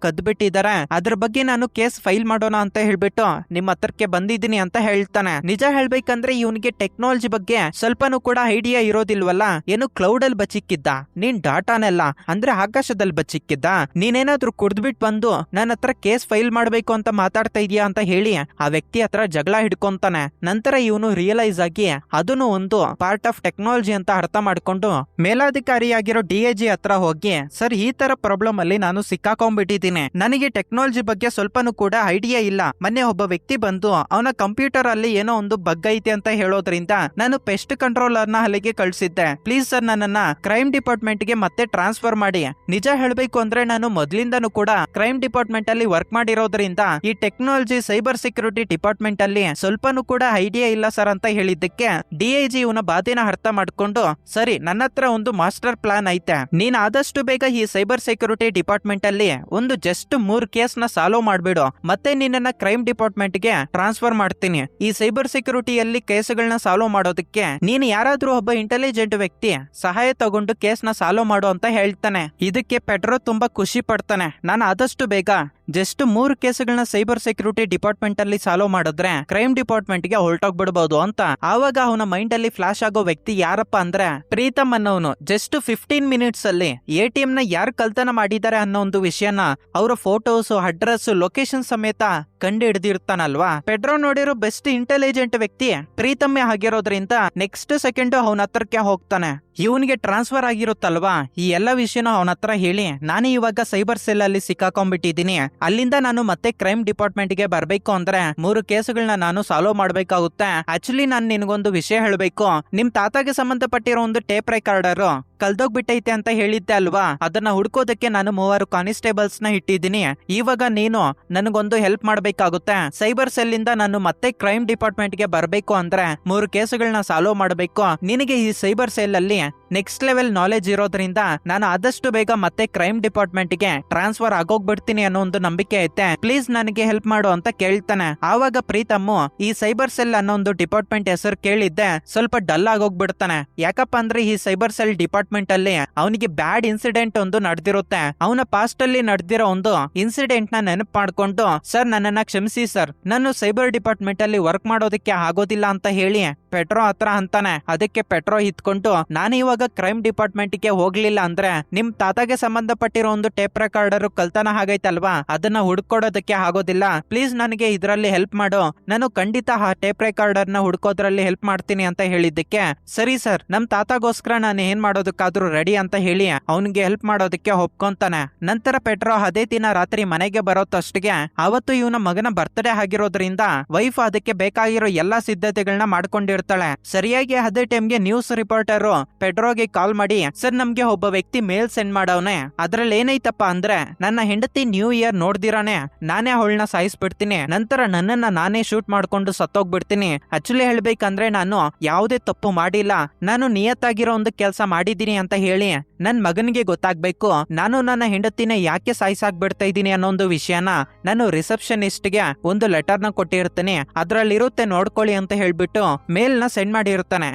ಕದ್ಬಿಟ್ಟಿದ್ದಾರೆ. ಅದ್ರ ಬಗ್ಗೆ ನಾನು ಕೇಸ್ ಫೈಲ್ ಮಾಡೋಣ ಅಂತ ಹೇಳ್ಬಿಟ್ಟು ನಿಮ್ಮ ಹತ್ರಕ್ಕೆ ಬಂದಿದ್ದೀನಿ ಅಂತ ಹೇಳ್ತಾನೆ. ನಿಜ ಹೇಳ್ಬೇಕಂದ್ರೆ ಇವನಿಗೆ ಟೆಕ್ನಾಲಜಿ ಬಗ್ಗೆ ಸ್ವಲ್ಪನೂ ಕೂಡ ಐಡಿಯಾ ಇರೋದಿಲ್ವಲ್ಲ. ಏನು ಕ್ಲೌಡ್ ಅಲ್ಲಿ ಬಚ್ಚಿಕ್ಕಿದ್ದ ನೀನ್ ಡಾಟಾನೆಲ್ಲ ಅಂದ್ರೆ ಆಕಾಶದಲ್ಲಿ ಬಚ್ಚಿಕ್ಕಿದ್ದ? ನೀನೇನಾದ್ರೂ ಕುಡ್ದ್ಬಿಟ್ಟು ಬಂದು ನನ್ನ ಹತ್ರ ಕೇಸ್ ಫೈಲ್ ಮಾಡ್ಬೇಕು ಅಂತ ಮಾತಾಡ್ತಾ ಇದೀಯಾ ಅಂತ ಹೇಳಿ ಆ ವ್ಯಕ್ತಿ ಹತ್ರ ಜಗಳ ಹಿಡ್ಕೊಂತಾನೆ. ನಂತರ ಇವನು ರಿಯಲೈಸ್ ಆಗಿ ಅದನ್ನು ಒಂದು ಪಾರ್ಟ್ ಆಫ್ ಟೆಕ್ನಾಲಜಿ ಅಂತ ಅರ್ಥ ಮಾಡ್ಕೊಂಡು ಮೇಲಾಧಿಕಾರಿಯಾಗಿರೋ DIG ಹತ್ರ ಹೋಗಿ, ಸರ್ ಈ ತರ ಪ್ರಾಬ್ಲಮ್ ಅಲ್ಲಿ ನಾನು ಸಿಕ್ಕಾಕೊಂಡ್ಬಿಟ್ಟಿದ್ದೀನಿ, ನನಗೆ ಟೆಕ್ನಾಲಜಿ ಬಗ್ಗೆ ಸ್ವಲ್ಪನೂ ಕೂಡ ಐಡಿಯಾ ಇಲ್ಲ. ಮೊನ್ನೆ ಒಬ್ಬ ವ್ಯಕ್ತಿ ಬಂದು ಅವನ ಕಂಪ್ಯೂಟರ್ ಅಲ್ಲಿ ಏನೋ ಒಂದು ಬಗ್ ಐತೆ ಅಂತ ಹೇಳೋದ್ರಿಂದ ನಾನು ಪೆಸ್ಟ್ ಕಂಟ್ರೋಲರ್ ನ ಅಲ್ಲಿಗೆ ಕಳ್ಸಿದ್ದೆ. ಪ್ಲೀಸ್ ಸರ್ ನನ್ನನ್ನ ಕ್ರೈಮ್ ಡಿಪಾರ್ಟ್ಮೆಂಟ್ ಗೆ ಮತ್ತೆ ಟ್ರಾನ್ಸ್ಫರ್ ಮಾಡಿ. ನಿಜ ಹೇಳ್ಬೇಕು ಅಂದ್ರೆ ನಾನು ಮೊದ್ಲಿಂದನೂ ಕೂಡ ಕ್ರೈಮ್ ಡಿಪಾರ್ಟ್ಮೆಂಟ್ ಅಲ್ಲಿ ವರ್ಕ್ ಮಾಡಿರೋದ್ರಿಂದ ಈ ಟೆಕ್ನಾಲಜಿ ಸೈಬರ್ ಸೆಕ್ಯೂರಿಟಿ ಡಿಪಾರ್ಟ್ಮೆಂಟ್ ಅಲ್ಲಿ ಸ್ವಲ್ಪನೂ ಕೂಡ ಐಡಿಯಾ ಇಲ್ಲ ಸರ್ ಅಂತ ಹೇಳಿದ್ದಕ್ಕೆ DIG ಇವನ ಬಾಧಿನ ಅರ್ಥ ಮಾಡ್ಕೊಂಡು, ಸರಿ ನನ್ನ ಹತ್ರ ಒಂದು ಮಾಸ್ಟರ್ ಪ್ಲಾನ್ ಐತೆ, ನೀನ್ ಆದಷ್ಟು ಬೇಗ ಈ ಸೈಬರ್ ಸೆಕ್ಯೂರಿಟಿ ಡಿಪಾರ್ಟ್ಮೆಂಟ್ ಅಲ್ಲಿ ಒಂದು ಜಸ್ಟ್ 3 ಕೇಸ್ ನ ಸಾಲ್ವ್ ಮಾಡ್ಬಿಡು, ಮತ್ತೆ ನಿನ್ನ ಕ್ರೈಮ್ ಡಿಪಾರ್ಟ್ಮೆಂಟ್ ಗೆ ಟ್ರಾನ್ಸ್ಫರ್ ಮಾಡ್ತೀನಿ. ಈ ಸೈಬರ್ ಸೆಕ್ಯೂರಿಟಿಯಲ್ಲಿ ಕೇಸ್ಗಳನ್ನ ಸಾಲ್ವ್ ಮಾಡೋದಕ್ಕೆ ನೀನು ಯಾರಾದ್ರೂ ಒಬ್ಬ ಇಂಟೆಲಿಜೆಂಟ್ ವ್ಯಕ್ತಿ ಸಹಾಯ ತಗೊಂಡು ಕೇಸ್ ನ ಸಾಲ್ವ್ ಮಾಡು ಅಂತ ಹೇಳ್ತಾನೆ. ಇದಕ್ಕೆ ಪೆಡ್ರೋ ತುಂಬಾ ಖುಷಿ ಪಡ್ತಾನೆ. ನಾನು ಆದಷ್ಟು ಬೇಗ ಜಸ್ಟ್ 3 ಕೇಸ್ಗಳನ್ನ ಸೈಬರ್ ಸೆಕ್ಯೂರಿಟಿ ಡಿಪಾರ್ಟ್ಮೆಂಟ್ ಅಲ್ಲಿ ಸಾಲ್ವ್ ಮಾಡಿದ್ರೆ ಕ್ರೈಮ್ ಡಿಪಾರ್ಟ್ಮೆಂಟ್ ಗೆ ಹೊರಟೋಗ್ಬಿಡ್ಬಹುದು ಅಂತ. ಆವಾಗ ಅವನ ಮೈಂಡ್ ಅಲ್ಲಿ ಫ್ಲಾಶ್ ಆಗೋ ವ್ಯಕ್ತಿ ಯಾರಪ್ಪ ಅಂದ್ರೆ ಪ್ರೀತಮ್ ಅನ್ನೋನು. ಜಸ್ಟ್ 15 ಮಿನಿಟ್ಸ್ ಅಲ್ಲಿ ATM ನ ಯಾರು ಕಳ್ತನ ಮಾಡಿದ್ದಾರೆ ಅನ್ನೋ ಒಂದು ವಿಷಯನ ಅವರ ಫೋಟೋಸ್, ಅಡ್ರೆಸ್, ಲೊಕೇಶನ್ ಸಮೇತ ಕಂಡು ಹಿಡಿದಿರ್ತಾನಲ್ವಾ. ಪೆಡ್ರೋ ನೋಡಿರೋ ಬೆಸ್ಟ್ ಇಂಟೆಲಿಜೆಂಟ್ ವ್ಯಕ್ತಿ ಪ್ರೀತಮ್ಮೆ ಆಗಿರೋದ್ರಿಂದ ನೆಕ್ಸ್ಟ್ ಸೆಕೆಂಡ್ ಅವನ ಹತ್ರಕ್ಕೆ ಹೋಗ್ತಾನೆ. ಇವನಿಗೆ ಟ್ರಾನ್ಸ್ಫರ್ ಆಗಿರುತ್ತಲ್ವಾ, ಈ ಎಲ್ಲ ವಿಷಯನ ಅವನ ಹತ್ರ ಹೇಳಿ, ನಾನು ಇವಾಗ ಸೈಬರ್ ಸೆಲ್ ಅಲ್ಲಿ ಸಿಕ್ಕಾಕೊಂಡ್ಬಿಟ್ಟಿದ್ದೀನಿ, ಅಲ್ಲಿಂದ ನಾನು ಮತ್ತೆ ಕ್ರೈಮ್ ಡಿಪಾರ್ಟ್ಮೆಂಟ್ ಗೆ ಬರ್ಬೇಕು ಅಂದ್ರೆ 3 ಕೇಸ್ಗಳನ್ನ ನಾನು ಸಾಲ್ವ್ ಮಾಡ್ಬೇಕಾಗುತ್ತೆ. ಆಕ್ಚುಲಿ ನಾನು ನಿನ್ಗೊಂದು ವಿಷಯ ಹೇಳ್ಬೇಕು, ನಿಮ್ ತಾತಾಗೆ ಸಂಬಂಧಪಟ್ಟಿರೋ ಒಂದು ಟೇಪ್ ರೆಕಾರ್ಡರ್ ಕಲ್ದೋಗ್ಬಿಟ್ಟೈತೆ ಅಂತ ಹೇಳಿದ್ದೆ ಅಲ್ವಾ, ಅದನ್ನ ಹುಡ್ಕೋದಕ್ಕೆ ನಾನು 3 ಕಾನ್ಸ್ಟೇಬಲ್ಸ್ ನ ಇಟ್ಟಿದ್ದೀನಿ. ಇವಾಗ ನೀನು ನನಗೊಂದು ಹೆಲ್ಪ್ ಮಾಡ್ಬೇಕಾಗುತ್ತೆ. ಸೈಬರ್ ಸೆಲ್ ಇಂದ ನಾನು ಮತ್ತೆ ಕ್ರೈಮ್ ಡಿಪಾರ್ಟ್ಮೆಂಟ್ ಗೆ ಬರ್ಬೇಕು ಅಂದ್ರೆ 3 ಕೇಸ್ಗಳನ್ನ ಸಾಲ್ವ್ ಮಾಡ್ಬೇಕು. ನಿನಗೆ ಈ ಸೈಬರ್ ಸೆಲ್ ಅಲ್ಲಿ ನೆಕ್ಸ್ಟ್ ಲೆವೆಲ್ ನಾಲೆಜ್ ಇರೋದ್ರಿಂದ ನಾನು ಆದಷ್ಟು ಬೇಗ ಮತ್ತೆ ಕ್ರೈಮ್ ಡಿಪಾರ್ಟ್ಮೆಂಟ್ ಗೆ ಟ್ರಾನ್ಸ್ಫರ್ ಆಗೋಗ್ಬಿಡ್ತೀನಿ ಅನ್ನೋ ಒಂದು ನಂಬಿಕೆ ಐತೆ, ಪ್ಲೀಸ್ ನನಗೆ ಹೆಲ್ಪ್ ಮಾಡು ಅಂತ ಕೇಳ್ತಾನೆ. ಆವಾಗ ಪ್ರೀತಮ್ಮು ಈ ಸೈಬರ್ ಸೆಲ್ ಅನ್ನೋ ಒಂದು ಡಿಪಾರ್ಟ್ಮೆಂಟ್ ಹೆಸರು ಕೇಳಿದ್ದೆ ಸ್ವಲ್ಪ ಡಲ್ ಆಗೋಗ್ಬಿಡ್ತಾನೆ. ಯಾಕಪ್ಪ ಅಂದ್ರೆ ಈ ಸೈಬರ್ ಸೆಲ್ ಡಿಪಾರ್ಟ್ಮೆಂಟ್ ಅಲ್ಲಿ ಅವನಿಗೆ ಬ್ಯಾಡ್ ಇನ್ಸಿಡೆಂಟ್ ಒಂದು ನಡೆದಿರುತ್ತೆ. ಅವನ ಪಾಸ್ಟ್ ಅಲ್ಲಿ ನಡೆದಿರೋ ಒಂದು ಇನ್ಸಿಡೆಂಟ್ ನ ನೆನಪು ಮಾಡ್ಕೊಂಡು, ಸರ್ ನನ್ನನ್ನ ಕ್ಷಮಿಸಿ ಸರ್, ನಾನು ಸೈಬರ್ ಡಿಪಾರ್ಟ್ಮೆಂಟ್ ಅಲ್ಲಿ ವರ್ಕ್ ಮಾಡೋದಕ್ಕೆ ಆಗೋದಿಲ್ಲ ಅಂತ ಹೇಳಿ ಪೆಟ್ರೋ ಹತ್ರ ಅಂತಾನೆ. ಅದಕ್ಕೆ ಪೆಟ್ರೋ ಇತ್ಕೊಂಡು, ನಾನು ಇವಾಗ ಕ್ರೈಮ್ ಡಿಪಾರ್ಟ್ಮೆಂಟ್ ಗೆ ಹೋಗ್ಲಿಲ್ಲ ಅಂದ್ರೆ ನಿಮ್ ತಾತಾಗೆ ಸಂಬಂಧಪಟ್ಟಿರೋ ಒಂದು ಟೇಪ್ ರೆಕಾರ್ಡರ್ ಕಳ್ತನ ಆಗೈತಲ್ವಾ, ಅದನ್ನ ಹುಡ್ಕೊಡೋದಕ್ಕೆ ಆಗೋದಿಲ್ಲ, ಪ್ಲೀಸ್ ನನಗೆ ಇದರಲ್ಲಿ ಹೆಲ್ಪ್ ಮಾಡು, ನಾನು ಖಂಡಿತ ಆ ಟೇಪ್ ರೆಕಾರ್ಡರ್ ನ ಹುಡ್ಕೋದ್ರಲ್ಲಿ ಹೆಲ್ಪ್ ಮಾಡ್ತೀನಿ ಅಂತ ಹೇಳಿದ್ದಕ್ಕೆ, ಸರಿ ಸರ್ ನಮ್ ತಾತಾಗೋಸ್ಕರ ನಾನು ಏನ್ ಮಾಡೋದಕ್ಕಾದ್ರೂ ರೆಡಿ ಅಂತ ಹೇಳಿ ಅವನಿಗೆ ಹೆಲ್ಪ್ ಮಾಡೋದಕ್ಕೆ ಒಪ್ಕೊಂತಾನೆ. ನಂತರ ಪೆಟ್ರೋ ಅದೇ ದಿನ ರಾತ್ರಿ ಮನೆಗೆ ಬರೋತಷ್ಟಿಗೆ ಅವತ್ತು ಇವನ ಮಗನ ಬರ್ತ್ಡೇ ಆಗಿರೋದ್ರಿಂದ ವೈಫ್ ಅದಕ್ಕೆ ಬೇಕಾಗಿರೋ ಎಲ್ಲಾ ಸಿದ್ಧತೆಗಳನ್ನ ಮಾಡ್ಕೊಂಡಿರ್ತಾಳೆ. ಸರಿಯಾಗಿ ಅದೇ ಟೈಮ್ಗೆ ನ್ಯೂಸ್ ರಿಪೋರ್ಟರ್ ಪೆಡ್ರೋಗೆ ಕಾಲ್ ಮಾಡಿ, ಸರ್ ನಮ್ಗೆ ಒಬ್ಬ ವ್ಯಕ್ತಿ ಮೇಲ್ ಸೆಂಡ್ ಮಾಡವನೆ, ಅದ್ರಲ್ಲಿ ಏನೈತಪ್ಪ ಅಂದ್ರೆ ನನ್ನ ಹೆಂಡತಿ ನ್ಯೂ ಇಯರ್ ನೋಡ್ದಿರಾನೆ ನಾನೇ ಅವಳನ್ನ ಸಾಯಿಸ್ಬಿಡ್ತೀನಿ, ನಂತರ ನನ್ನನ್ನ ನಾನೇ ಶೂಟ್ ಮಾಡ್ಕೊಂಡು ಸತ್ತೋಗ್ಬಿಡ್ತೀನಿ. ಆಕ್ಚುಲಿ ಹೇಳ್ಬೇಕಂದ್ರೆ ನಾನು ಯಾವುದೇ ತಪ್ಪು ಮಾಡಿಲ್ಲ, ನಾನು ನಿಯತ್ತಾಗಿರೋ ಒಂದು ಕೆಲಸ ಮಾಡಿದ್ದೀನಿ ಅಂತ ಹೇಳಿ ನನ್ ಮಗನಿಗೆ ಗೊತ್ತಾಗ್ಬೇಕು ನಾನು ನನ್ನ ಹೆಂಡತಿನ ಯಾಕೆ ಸಾಯಿಸಾಕ್ಬಿಡ್ತಾ ಇದ್ದೀನಿ ಅನ್ನೋ ಒಂದು ವಿಷಯನ ನಾನು ರಿಸೆಪ್ಷನಿಸ್ಟ್ಗೆ ಒಂದು ಲೆಟರ್ನ ಕೊಟ್ಟಿರ್ತೀನಿ, ಅದ್ರಲ್ಲಿರುತ್ತೆ ನೋಡ್ಕೊಳ್ಳಿ ಅಂತ ಹೇಳ್ಬಿಟ್ಟು ಮೇಲ್ನ ಸೆಂಡ್ ಮಾಡಿರ್ತಾನೆ.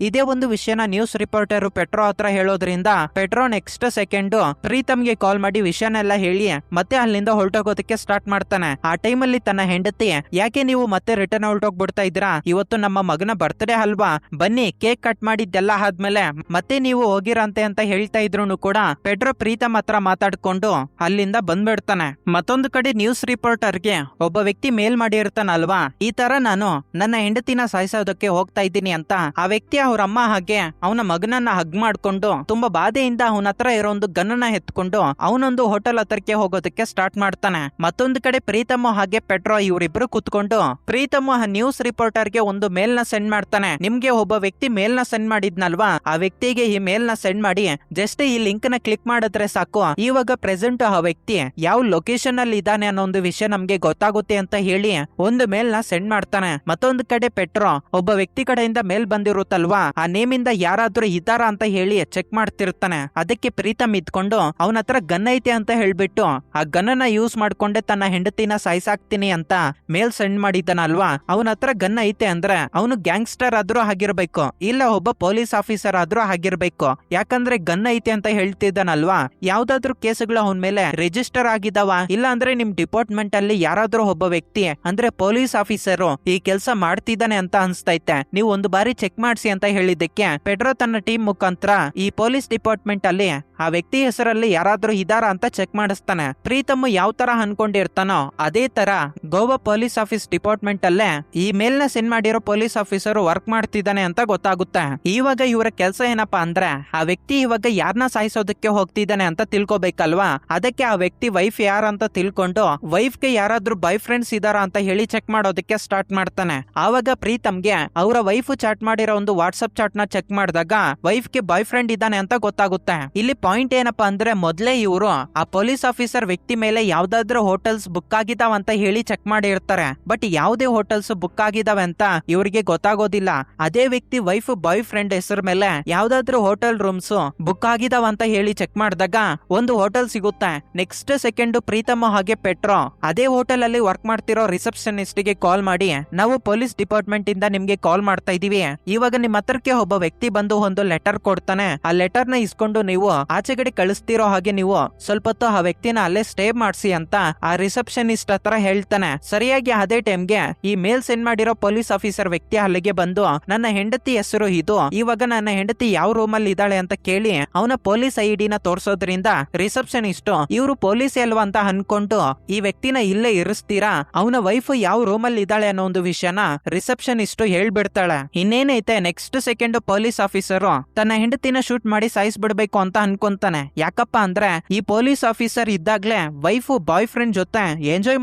ಇದೇ ಒಂದು ವಿಷಯನ ನ್ಯೂಸ್ ರಿಪೋರ್ಟರ್ ಪೆಟ್ರೋ ಹತ್ರ ಹೇಳೋದ್ರಿಂದ ಪೆಟ್ರೋ ನೆಕ್ಸ್ಟ್ ಸೆಕೆಂಡ್ ಪ್ರೀತಮ್ಗೆ ಕಾಲ್ ಮಾಡಿ ವಿಷಯನೆಲ್ಲ ಹೇಳಿ ಮತ್ತೆ ಅಲ್ಲಿಂದ ಹೊರಟೋಗೋದಕ್ಕೆ ಸ್ಟಾರ್ಟ್ ಮಾಡ್ತಾನೆ. ಆ ಟೈಮಲ್ಲಿ ತನ್ನ ಹೆಂಡತಿ, ಯಾಕೆ ನೀವು ಮತ್ತೆ ರಿಟರ್ನ್ ಹೊರಟೋಗ್ಬಿಡ್ತಾ ಇದ್ದೀರಾ, ಇವತ್ತು ನಮ್ಮ ಮಗನ ಬರ್ತ್ಡೇ ಅಲ್ವಾ, ಬನ್ನಿ ಕೇಕ್ ಕಟ್ ಮಾಡಿದ್ದೆಲ್ಲ ಆದ್ಮೇಲೆ ಮತ್ತೆ ನೀವು ಹೋಗಿರಂತೆ ಅಂತ ಹೇಳ್ತಾ ಇದ್ರು ಕೂಡ ಪೆಟ್ರೋ ಪ್ರೀತಮ್ ಹತ್ರ ಮಾತಾಡ್ಕೊಂಡು ಅಲ್ಲಿಂದ ಬಂದ್ಬಿಡ್ತಾನೆ. ಮತ್ತೊಂದು ಕಡೆ ನ್ಯೂಸ್ ರಿಪೋರ್ಟರ್ಗೆ ಒಬ್ಬ ವ್ಯಕ್ತಿ ಮೇಲ್ ಮಾಡಿರ್ತಾನಲ್ವಾ, ಈ ತರ ನಾನು ನನ್ನ ಹೆಂಡತಿನ ಸಾಯಿಸೋದಕ್ಕೆ ಹೋಗ್ತಾ ಇದ್ದೀನಿ ಅಂತ. ಆ ವ್ಯಕ್ತಿ ಅವ್ರ ಅಮ್ಮ ಹಾಗೆ ಅವನ ಮಗನನ್ನ ಹಗ್ ಮಾಡ್ಕೊಂಡು ತುಂಬಾ ಬಾಧೆಯಿಂದ ಅವನ ಹತ್ರ ಇರೋ ಒಂದು ಗನ್ನನ್ನ ಎತ್ಕೊಂಡು ಅವನೊಂದು ಹೋಟೆಲ್ ಹತ್ರಕ್ಕೆ ಹೋಗೋದಕ್ಕೆ ಸ್ಟಾರ್ಟ್ ಮಾಡ್ತಾನೆ. ಮತ್ತೊಂದು ಕಡೆ ಪ್ರೀತಮ್ ಹಾಗೆ ಪೆಟ್ರೋ ಇವರಿಬ್ರು ಕುತ್ಕೊಂಡು ಪ್ರೀತಮ್ ನ್ಯೂಸ್ ರಿಪೋರ್ಟರ್ಗೆ ಒಂದು ಮೇಲ್ ನ ಸೆಂಡ್ ಮಾಡ್ತಾನೆ. ನಿಮ್ಗೆ ಒಬ್ಬ ವ್ಯಕ್ತಿ ಮೇಲ್ ನ ಸೆಂಡ್ ಮಾಡಿದ್ನಲ್ವಾ, ಆ ವ್ಯಕ್ತಿಗೆ ಈ ಮೇಲ್ ನ ಸೆಂಡ್ ಮಾಡಿ ಜಸ್ಟ್ ಈ ಲಿಂಕ್ ನ ಕ್ಲಿಕ್ ಮಾಡಿದ್ರೆ ಸಾಕು, ಇವಾಗ ಪ್ರೆಸೆಂಟ್ ಆ ವ್ಯಕ್ತಿ ಯಾವ ಲೊಕೇಶನ್ ಅಲ್ಲಿ ಇದ್ದಾನೆ ಅನ್ನೋ ಒಂದು ವಿಷಯ ನಮ್ಗೆ ಗೊತ್ತಾಗುತ್ತೆ ಅಂತ ಹೇಳಿ ಒಂದು ಮೇಲ್ ನ ಸೆಂಡ್ ಮಾಡ್ತಾನೆ. ಮತ್ತೊಂದು ಕಡೆ ಪೆಟ್ರೋ ಒಬ್ಬ ವ್ಯಕ್ತಿ ಕಡೆಯಿಂದ ಮೇಲ್ ಬಂದಿರುತ್ತಲ್ವಾ, ಆ ನೇಮ್ ಇಂದ ಯಾರಾದ್ರೂ ಇದ್ದಾರ ಅಂತ ಹೇಳಿ ಚೆಕ್ ಮಾಡ್ತಿರ್ತಾನೆ. ಅದಕ್ಕೆ ಪ್ರೀತಮ್ ಇದ್ಕೊಂಡು ಅವನ ಹತ್ರ ಗನ್ ಐತೆ ಅಂತ ಹೇಳ್ಬಿಟ್ಟು ಆ ಗನ್ನ ಯೂಸ್ ಮಾಡ್ಕೊಂಡೆ ತನ್ನ ಹೆಂಡತಿನ ಸಾಯಿಸಾಕ್ತೀನಿ ಅಂತ ಮೇಲ್ ಸೆಂಡ್ ಮಾಡಿದ್ದಾನಲ್ವಾ, ಅವನ ಹತ್ರ ಗನ್ ಐತೆ ಅಂದ್ರೆ ಅವನು ಗ್ಯಾಂಗ್ಸ್ಟರ್ ಆದ್ರೂ ಆಗಿರ್ಬೇಕು, ಇಲ್ಲ ಒಬ್ಬ ಪೊಲೀಸ್ ಆಫೀಸರ್ ಆದ್ರೂ ಆಗಿರ್ಬೇಕು. ಯಾಕಂದ್ರೆ ಗನ್ ಐತೆ ಅಂತ ಹೇಳ್ತಿದ್ದಾನಲ್ವಾ, ಯಾವ್ದಾದ್ರು ಕೇಸುಗಳು ಅವನ ಮೇಲೆ ರಿಜಿಸ್ಟರ್ ಆಗಿದಾವ, ಇಲ್ಲ ಅಂದ್ರೆ ನಿಮ್ ಡಿಪಾರ್ಟ್ಮೆಂಟ್ ಅಲ್ಲಿ ಯಾರಾದ್ರೂ ಒಬ್ಬ ವ್ಯಕ್ತಿ ಅಂದ್ರೆ ಪೊಲೀಸ್ ಆಫೀಸರ್ ಈ ಕೆಲಸ ಮಾಡ್ತಿದ್ದಾನೆ ಅಂತ ಅನ್ಸ್ತೈತೆ, ನೀವು ಒಂದು ಬಾರಿ ಚೆಕ್ ಮಾಡ್ಸಿ ಅಂತ ಹೇಳಿದ್ದಕ್ಕೆ ಪೆಟ್ರೋ ತನ್ನ ಟೀಮ್ ಮುಖಾಂತರ ಈ ಪೊಲೀಸ್ ಡಿಪಾರ್ಟ್ಮೆಂಟ್ ಅಲ್ಲಿ ಆ ವ್ಯಕ್ತಿ ಹೆಸರಲ್ಲಿ ಯಾರಾದ್ರೂ ಇದಾರ ಅಂತ ಚೆಕ್ ಮಾಡಿಸ್ತಾನೆ. ಪ್ರೀತಮ್ ಯಾವ ತರ ಅನ್ಕೊಂಡಿರ್ತಾನೋ ಅದೇ ತರ ಗೋವಾ ಪೊಲೀಸ್ ಆಫೀಸ್ ಡಿಪಾರ್ಟ್ಮೆಂಟ್ ಅಲ್ಲೇ ಈ ಮೇಲ್ ನ ಸೆಂಡ್ ಮಾಡಿರೋ ಪೊಲೀಸ್ ಆಫೀಸರ್ ವರ್ಕ್ ಮಾಡ್ತಿದ್ದಾನೆ ಅಂತ ಗೊತ್ತಾಗುತ್ತೆ. ಇವಾಗ ಇವರ ಕೆಲಸ ಏನಪ್ಪಾ ಅಂದ್ರೆ ಆ ವ್ಯಕ್ತಿ ಇವಾಗ ಯಾರನ್ನ ಸಾಯಿಸೋದಕ್ಕೆ ಹೋಗ್ತಿದ್ದಾನೆ ಅಂತ ತಿಳ್ಕೊಬೇಕಲ್ವಾ, ಅದಕ್ಕೆ ಆ ವ್ಯಕ್ತಿ ವೈಫ್ ಯಾರಂತ ತಿಳ್ಕೊಂಡು ವೈಫ್ಗೆ ಯಾರಾದ್ರೂ ಬಾಯ್ ಫ್ರೆಂಡ್ಸ್ ಇದಾರ ಅಂತ ಹೇಳಿ ಚೆಕ್ ಮಾಡೋದಕ್ಕೆ ಸ್ಟಾರ್ಟ್ ಮಾಡ್ತಾನೆ. ಆವಾಗ ಪ್ರೀತಮ್ಗೆ ಅವರ ವೈಫ್ ಚಾಟ್ ಮಾಡಿರೋ ಒಂದು ವಾಟ್ಸ್ಆಪ್ ಚಾಟ್ ನ ಚೆಕ್ ಮಾಡಿದಾಗ ವೈಫ್ಗೆ ಬಾಯ್ ಫ್ರೆಂಡ್ ಇದ್ದಾನೆ ಅಂತ ಗೊತ್ತಾಗುತ್ತೆ. ಇಲ್ಲಿ ಪಾಯಿಂಟ್ ಏನಪ್ಪಾ ಅಂದ್ರೆ ಮೊದ್ಲೇ ಇವರು ಆ ಪೊಲೀಸ್ ಆಫೀಸರ್ ವ್ಯಕ್ತಿ ಮೇಲೆ ಯಾವ್ದಾದ್ರು ಹೋಟೆಲ್ಸ್ ಬುಕ್ ಆಗಿದಾವ ಅಂತ ಹೇಳಿ ಚೆಕ್ ಮಾಡಿರ್ತಾರೆ. ಬಟ್ ಯಾವ್ದೇ ಹೋಟೆಲ್ಸ್ ಬುಕ್ ಆಗಿದಾವೆ ಅಂತ ಇವ್ರಿಗೆ ಗೊತ್ತಾಗೋದಿಲ್ಲ. ಅದೇ ವ್ಯಕ್ತಿ ವೈಫ್ ಬಾಯ್ ಫ್ರೆಂಡ್ ಹೆಸರು ಮೇಲೆ ಯಾವ್ದಾದ್ರು ಹೋಟೆಲ್ ರೂಮ್ಸ್ ಬುಕ್ ಆಗಿದಾವ ಅಂತ ಹೇಳಿ ಚೆಕ್ ಮಾಡಿದಾಗ ಒಂದು ಹೋಟೆಲ್ ಸಿಗುತ್ತೆ. ನೆಕ್ಸ್ಟ್ ಸೆಕೆಂಡ್ ಪ್ರೀತಮ್ ಹಾಗೆ ಪೆಟ್ರೋ ಅದೇ ಹೋಟೆಲ್ ಅಲ್ಲಿ ವರ್ಕ್ ಮಾಡ್ತಿರೋ ರಿಸೆಪ್ಷನಿಸ್ಟ್ ಗೆ ಕಾಲ್ ಮಾಡಿ, ನಾವು ಪೊಲೀಸ್ ಡಿಪಾರ್ಟ್ಮೆಂಟ್ ಇಂದ ನಿಮ್ಗೆ ಕಾಲ್ ಮಾಡ್ತಾ ಇದೀವಿ, ಇವಾಗ ನಿಮ್ ಹತ್ರಕ್ಕೆ ಒಬ್ಬ ವ್ಯಕ್ತಿ ಬಂದು ಒಂದು ಲೆಟರ್ ಕೊಡ್ತಾನೆ, ಆ ಲೆಟರ್ ನ ಇಸ್ಕೊಂಡು ನೀವು ಆಚೆಗಡೆ ಕಳಿಸ್ತಿರೋ ಹಾಗೆ ನೀವು ಸ್ವಲ್ಪ ಹೊತ್ತು ಆ ವ್ಯಕ್ತಿನ ಅಲ್ಲೇ ಸ್ಟೇ ಮಾಡಿಸಿ ಅಂತ ಆ ರಿಸೆಪ್ಷನಿಸ್ಟ್ ಹತ್ರ ಹೇಳ್ತಾನೆ. ಸರಿಯಾಗಿ ಅದೇ ಟೈಮ್ಗೆ ಈ ಮೇಲ್ ಸೆಂಡ್ ಮಾಡಿರೋ ಪೊಲೀಸ್ ಆಫೀಸರ್ ವ್ಯಕ್ತಿ ಅಲ್ಲಿಗೆ ಬಂದು ನನ್ನ ಹೆಂಡತಿ ಹೆಸರು ಇದು, ಇವಾಗ ನನ್ನ ಹೆಂಡತಿ ಯಾವ ರೂಮ್ ಅಲ್ಲಿ ಇದ್ದಾಳೆ ಅಂತ ಕೇಳಿ ಅವನ ಪೊಲೀಸ್ ಐಡಿ ನ ತೋರ್ಸೋದ್ರಿಂದ ರಿಸೆಪ್ಷನಿಸ್ಟ್ ಇವರು ಪೊಲೀಸ್ ಅಲ್ವಾ ಅಂತ ಅನ್ಕೊಂಡು ಈ ವ್ಯಕ್ತಿನ ಇಲ್ಲೇ ಇರಿಸ್ತೀರಾ, ಅವನ ವೈಫ್ ಯಾವ ರೂಮ್ ಅಲ್ಲಿ ಇದ್ದಾಳೆ ಅನ್ನೋ ಒಂದು ವಿಷಯನ ರಿಸೆಪ್ಷನಿಸ್ಟ್ ಹೇಳ್ಬಿಡ್ತಾಳೆ. ಇನ್ನೇನೈತೆ ನೆಕ್ಸ್ಟ್ ಸೆಕೆಂಡ್ ಪೊಲೀಸ್ ಆಫೀಸರ್ ತನ್ನ ಹೆಂಡತಿನ ಶೂಟ್ ಮಾಡಿ ಸಾಯಿಸ್ಬಿಡ್ಬೇಕು ಅಂತ ಅನ್ಕೊಂತಾನೆ. ಯಾಕಪ್ಪ ಅಂದ್ರೆ ಈ police officer ಇದ್ದಾಗ್ಲೇ wife boy friend ಜೊತೆ ಎಂಜಾಯ್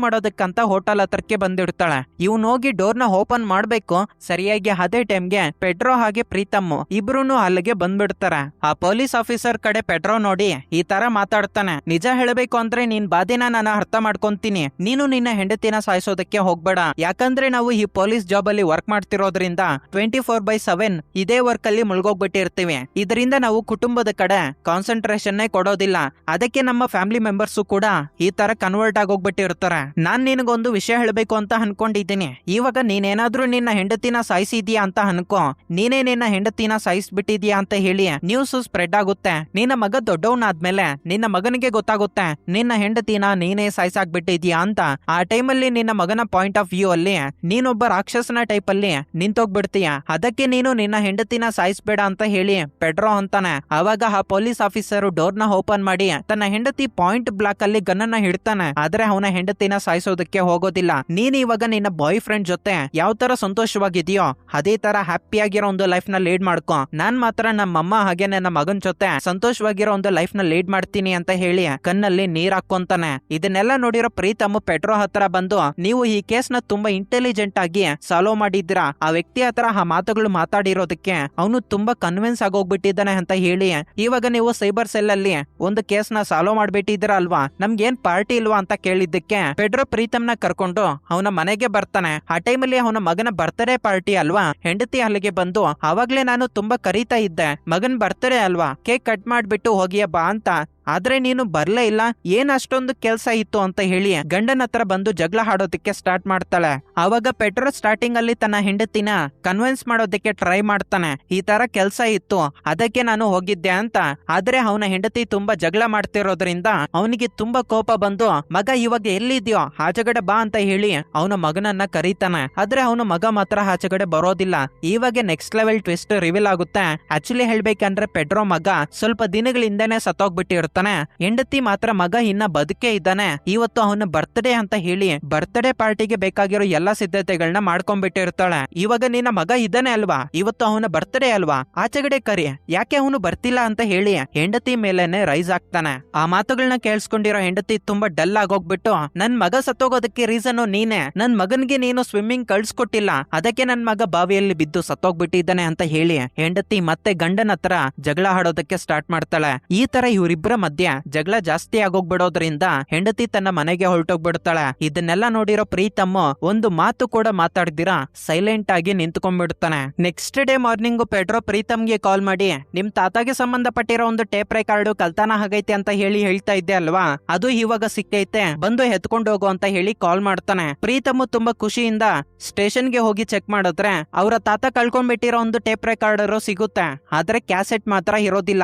ಮಾಡೋದಕ್ಕಂತ ಹೋಟೆಲ್ ಹತ್ರಕ್ಕೆ ಬಂದಿರ್ತಾಳೆ. ಇವನ್ ಹೋಗಿ ಡೋರ್ ನ ಓಪನ್ ಮಾಡ್ಬೇಕು, ಸರಿಯಾಗಿ ಅದೇ ಟೈಮ್ಗೆ ಪೆಟ್ರೋ ಹಾಗೆ ಪ್ರೀತಮ್ ಇಬ್ರು ಅಲ್ಲಿಗೆ ಬಂದ್ಬಿಡ್ತಾರೆ. ಆ ಪೊಲೀಸ್ ಆಫೀಸರ್ ಕಡೆ ಪೆಟ್ರೋ ನೋಡಿ ಈ ತರ ಮಾತಾಡ್ತಾನೆ, ನಿಜ ಹೇಳಬೇಕು ಅಂದ್ರೆ ನಿನ್ ಬಾಧೆನ ನಾನು ಅರ್ಥ ಮಾಡ್ಕೊಂತೀನಿ, ನೀನು ನಿನ್ನ ಹೆಂಡತಿನ ಸಾಯಿಸೋದಕ್ಕೆ ಹೋಗ್ಬೇಡ, ಯಾಕಂದ್ರೆ ನಾವು ಈ ಪೊಲೀಸ್ ಜಾಬ್ ಅಲ್ಲಿ ವರ್ಕ್ ಮಾಡ್ತಿರೋದ್ರಿಂದ 24/7 ಇದೇ ವರ್ಕ್ ಅಲ್ಲಿ ಮುಳುಗೋಗ್ಬಿಟ್ಟಿರ್ತೀವಿ. ಇದರಿಂದ ನಾವು ಕುಟುಂಬದ ಕಡೆ ಕಾನ್ಸಂಟ್ರೇಷನ್ ಕೊಡೋದಿಲ್ಲ, ಅದಕ್ಕೆ ನಮ್ಮ ಫ್ಯಾಮಿಲಿ ಮೆಂಬರ್ಸ್ ಕೂಡ ಈ ತರ ಕನ್ವರ್ಟ್ ಆಗೋಗ್ಬಿಟ್ಟಿರ್ತಾರೆ. ನಾನ್ ನಿನಗೊಂದು ವಿಷಯ ಹೇಳ್ಬೇಕು ಅಂತ ಅನ್ಕೊಂಡಿದ್ದೀನಿ, ಇವಾಗ ನೀನೇನಾದ್ರೂ ನಿನ್ನ ಹೆಂಡತಿನ ಸಾಯಿಸಿದ್ಯಾ ಅಂತ ಅನ್ಕೋ, ನೀನೇ ನಿನ್ನ ಹೆಂಡತಿನ ಸಾಯಿಸ್ಬಿಟ್ಟಿದ್ಯಾ ಅಂತ ಹೇಳಿ ನ್ಯೂಸ್ ಸ್ಪ್ರೆಡ್ ಆಗುತ್ತೆ. ನಿನ್ನ ಮಗ ದೊಡ್ಡವನಾದ್ಮೇಲೆ ನಿನ್ನ ಮಗನಿಗೆ ಗೊತ್ತಾಗುತ್ತೆ ನಿನ್ನ ಹೆಂಡತಿನ ನೀನೇ ಸಾಯಿಸಾಕ್ಬಿಟ್ಟಿದ್ಯಾ ಅಂತ. ಆ ಟೈಮಲ್ಲಿ ನಿನ್ನ ಮಗನ ಪಾಯಿಂಟ್ ಆಫ್ ವ್ಯೂ ಅಲ್ಲಿ ನೀನೊಬ್ಬ ರಾಕ್ಷಸನ ಟೈಪ್ ಅಲ್ಲಿ ನಿಂತೋಗ್ಬಿಡ್ತೀಯ, ಅದಕ್ಕೆ ನೀನು ನಿನ್ನ ಹೆಂಡತಿನ ಸಾಯಿಸ್ಬೇಡ ಅಂತ ಹೇಳಿ ಪೆಟ್ರೋ ಅಂತಾನೆ. ಅವಾಗ ಆ ಪೊಲೀಸ್ ಆಫೀಸರ್ ಡೋರ್ ನ ಓಪನ್ ಮಾಡಿ ತನ್ನ ಹೆಂಡತಿ ಪಾಯಿಂಟ್ ಬ್ಲಾಕ್ ಅಲ್ಲಿ ಗನ್ನನ್ನ ಹಿಡ್ತಾನೆ, ಆದ್ರೆ ಅವನ ಹೆಂಡತಿನ ಸಾಯಿಸೋದಕ್ಕೆ ಹೋಗೋದಿಲ್ಲ. ನೀನ್ ಇವಾಗ ನಿನ್ನ ಬಾಯ್ ಫ್ರೆಂಡ್ ಜೊತೆ ಯಾವ ತರ ಸಂತೋಷವಾಗಿದೆಯೋ ಅದೇ ತರ ಹ್ಯಾಪಿ ಆಗಿರೋ ಒಂದು ಲೈಫ್ ನ ಲೀಡ್ ಮಾಡ್ಕೊ, ನಾನ್ ಮಾತ್ರ ನಮ್ಮಮ್ಮ ಹಾಗೆ ನನ್ನ ಮಗನ್ ಜೊತೆ ಸಂತೋಷವಾಗಿರೋ ಒಂದು ಲೈಫ್ ನ ಲೀಡ್ ಮಾಡ್ತೀನಿ ಅಂತ ಹೇಳಿ ಕಣ್ಣಲ್ಲಿ ನೀರ್ ಹಾಕೊಂತಾನೆ. ಇದನ್ನೆಲ್ಲ ನೋಡಿರೋ ಪ್ರೀತಮ್ ಪೆಟ್ರೋ ಹತ್ರ ಬಂದು, ನೀವು ಈ ಕೇಸ್ ನ ತುಂಬಾ ಇಂಟೆಲಿಜೆಂಟ್ ಆಗಿ ಸಾಲ್ವ್ ಮಾಡಿದ್ದೀರಾ, ಆ ವ್ಯಕ್ತಿ ಹತ್ರ ಆ ಮಾತುಗಳು ಮಾತಾಡಿರೋದಕ್ಕೆ ಅವನು ತುಂಬಾ ಕನ್ವಿನ್ಸ್ ಆಗೋಗ್ಬಿಟ್ಟಿದ್ದಾನೆ ಅಂತ ಹೇಳಿ ಇವಾಗ ನೀವು ಸೈಬರ್ ಸೆಲ್ ಅಲ್ಲಿ ಒಂದು ಕೇಸ್ ನ ಸಾಲ್ವ್ ಮಾಡ್ಬಿಟ್ಟಿದ್ದೀರಾ ಅಲ್ವಾ, ನಮ್ಗೇನ್ ಪಾರ್ಟಿ ಇಲ್ವಾ ಅಂತ ಕೇಳಿದ್ದಕ್ಕೆ ಪೆಟ್ರೋ ಪ್ರೀತಮ್ ನ ಕರ್ಕೊಂಡು ಅವನ ಮನೆಗೆ ಬರ್ತಾನೆ. ಆ ಟೈಮಲ್ಲಿ ಅವನ ಮಗನ ಬರ್ತ್ಡೇ ಪಾರ್ಟಿ ಅಲ್ವಾ, ಹೆಂಡತಿ ಅಲ್ಲಿಗೆ ಬಂದು ಅವಾಗ್ಲೇ ನಾನು ತುಂಬಾ ಕರೀತಾ ಇದ್ದೆ, ಮಗನ್ ಬರ್ತ್ಡೇ ಅಲ್ವಾ, ಕೇಕ್ ಕಟ್ ಮಾಡ್ಬಿಟ್ಟು ಹೋಗಿಯ ಬಾ ಅಂತ ಆದ್ರೆ ನೀನು ಬರ್ಲೇ ಇಲ್ಲ, ಏನ್ ಅಷ್ಟೊಂದು ಕೆಲ್ಸ ಇತ್ತು ಅಂತ ಹೇಳಿ ಗಂಡನ ಹತ್ರ ಬಂದು ಜಗಳ ಆಡೋದಕ್ಕೆ ಸ್ಟಾರ್ಟ್ ಮಾಡ್ತಾಳೆ. ಅವಾಗ ಪೆಟ್ರೋ ಸ್ಟಾರ್ಟಿಂಗ್ ಅಲ್ಲಿ ತನ್ನ ಹೆಂಡತಿನ ಕನ್ವಿನ್ಸ್ ಮಾಡೋದಕ್ಕೆ ಟ್ರೈ ಮಾಡ್ತಾನೆ, ಈ ತರ ಕೆಲ್ಸ ಇತ್ತು ಅದಕ್ಕೆ ನಾನು ಹೋಗಿದ್ದೆ ಅಂತ. ಆದ್ರೆ ಅವನ ಹೆಂಡತಿ ತುಂಬಾ ಜಗಳ ಮಾಡ್ತಿರೋದ್ರಿಂದ ಅವನಿಗೆ ತುಂಬಾ ಕೋಪ ಬಂದು, ಮಗ ಇವಾಗ ಎಲ್ಲಿದ್ಯೋ ಆಚೆಗಡೆ ಬಾ ಅಂತ ಹೇಳಿ ಅವನ ಮಗನನ್ನ ಕರೀತಾನೆ. ಆದ್ರೆ ಅವನ ಮಗ ಮಾತ್ರ ಆಚೆಗಡೆ ಬರೋದಿಲ್ಲ. ಇವಾಗ ನೆಕ್ಸ್ಟ್ ಲೆವೆಲ್ ಟ್ವಿಸ್ಟ್ ರಿವೀಲ್ ಆಗುತ್ತೆ. ಆಕ್ಚುಲಿ ಹೇಳ್ಬೇಕಂದ್ರೆ ಪೆಡ್ರೋ ಮಗ ಸ್ವಲ್ಪ ದಿನಗಳಿಂದನೇ ಸತ್ತೋಗ್ಬಿಟ್ಟಿರ್ತಾನೆ. ಹೆಂಡತಿ ಮಾತ್ರ ಮಗ ಇನ್ನ ಬದುಕೇ ಇದ್ದಾನೆ, ಇವತ್ತು ಅವನ ಬರ್ತ್ಡೇ ಅಂತ ಹೇಳಿ ಬರ್ತ್ಡೇ ಪಾರ್ಟಿಗೆ ಬೇಕಾಗಿರೋ ಎಲ್ಲಾ ಸಿದ್ಧತೆಗಳನ್ನ ಮಾಡ್ಕೊಂಡ್ಬಿಟ್ಟಿರ್ತಾಳೆ. ಇವಾಗ ನಿನ್ನ ಮಗ ಇದ್ದಾನೆ ಅಲ್ವಾ, ಇವತ್ತು ಅವನ ಬರ್ತ್ಡೇ ಅಲ್ವಾ, ಆಚೆಗಡೆ ಕರಿ, ಯಾಕೆ ಅವನು ಬರ್ತಿಲ್ಲ ಅಂತ ಹೇಳಿ ಹೆಂಡತಿ ಮೇಲೆನೆ ರೈಸ್ ಆಗ್ತಾನೆ. ಆ ಮಾತುಗಳನ್ನ ಕೇಳಿಸ್ಕೊಂಡಿರೋ ಹೆಂಡತಿ ತುಂಬಾ ಡಲ್ ಆಗೋಗ್ಬಿಟ್ಟು, ನನ್ ಮಗ ಸತ್ತೋಗೋದಕ್ಕೆ ರೀಸನ್ ನೀನೆ, ನನ್ ಮಗನ್ಗೆ ನೀನು ಸ್ವಿಮ್ಮಿಂಗ್ ಕಳ್ಸ್ಕೊಟ್ಟಿಲ್ಲ, ಅದಕ್ಕೆ ನನ್ ಮಗ ಬಾವಿಯಲ್ಲಿ ಬಿದ್ದು ಸತ್ತೋಗ್ಬಿಟ್ಟಿದ್ದಾನೆ ಅಂತ ಹೇಳಿ ಹೆಂಡತಿ ಮತ್ತೆ ಗಂಡನ ಹತ್ರ ಜಗಳ ಆಡೋದಕ್ಕೆ ಸ್ಟಾರ್ಟ್ ಮಾಡ್ತಾಳೆ. ಈ ತರ ಇವರಿಬ್ಬರ ಮಧ್ಯೆ ಜಗಳ ಜಾಸ್ತಿ ಆಗೋಗ್ಬಿಡೋದ್ರಿಂದ ಹೆಂಡತಿ ತನ್ನ ಮನೆಗೆ ಹೊರಟೋಗ್ಬಿಡ್ತಾಳೆ. ಇದನ್ನೆಲ್ಲ ನೋಡಿರೋ ಪ್ರೀತಮ್ ಒಂದು ಮಾತು ಕೂಡ ಮಾತಾಡ್ದಿರಾ ಸೈಲೆಂಟ್ ಆಗಿ ನಿಂತ್ಕೊಂಡ್ಬಿಡ್ತಾನೆ. ನೆಕ್ಸ್ಟ್ ಡೇ ಮಾರ್ನಿಂಗ್ ಪೆಡ್ರೋ ಪ್ರೀತಮ್ಗೆ ಕಾಲ್ ಮಾಡಿ, ನಿಮ್ ತಾತಾಗೆ ಸಂಬಂಧಪಟ್ಟಿರೋ ಒಂದು ಟೇಪ್ ರೆಕಾರ್ಡ್ ಕಲ್ತಾನ ಆಗೈತೆ ಅಂತ ಹೇಳಿ ಹೇಳ್ತಾ ಇದ್ದೆ ಅಲ್ವಾ, ಅದು ಇವಾಗ ಸಿಕ್ಕೈತೆ, ಬಂದು ಎತ್ಕೊಂಡು ಹೋಗು ಅಂತ ಹೇಳಿ ಕಾಲ್ ಮಾಡ್ತಾನೆ. ಪ್ರೀತಮ್ ತುಂಬಾ ಖುಷಿಯಿಂದ ಸ್ಟೇಷನ್ಗೆ ಹೋಗಿ ಚೆಕ್ ಮಾಡಿದ್ರೆ ಅವರ ತಾತ ಕಳ್ಕೊಂಡ್ಬಿಟ್ಟಿರೋ ಒಂದು ಟೇಪ್ ರೆಕಾರ್ಡರು ಸಿಗುತ್ತೆ, ಆದ್ರೆ ಕ್ಯಾಸೆಟ್ ಮಾತ್ರ ಇರೋದಿಲ್ಲ.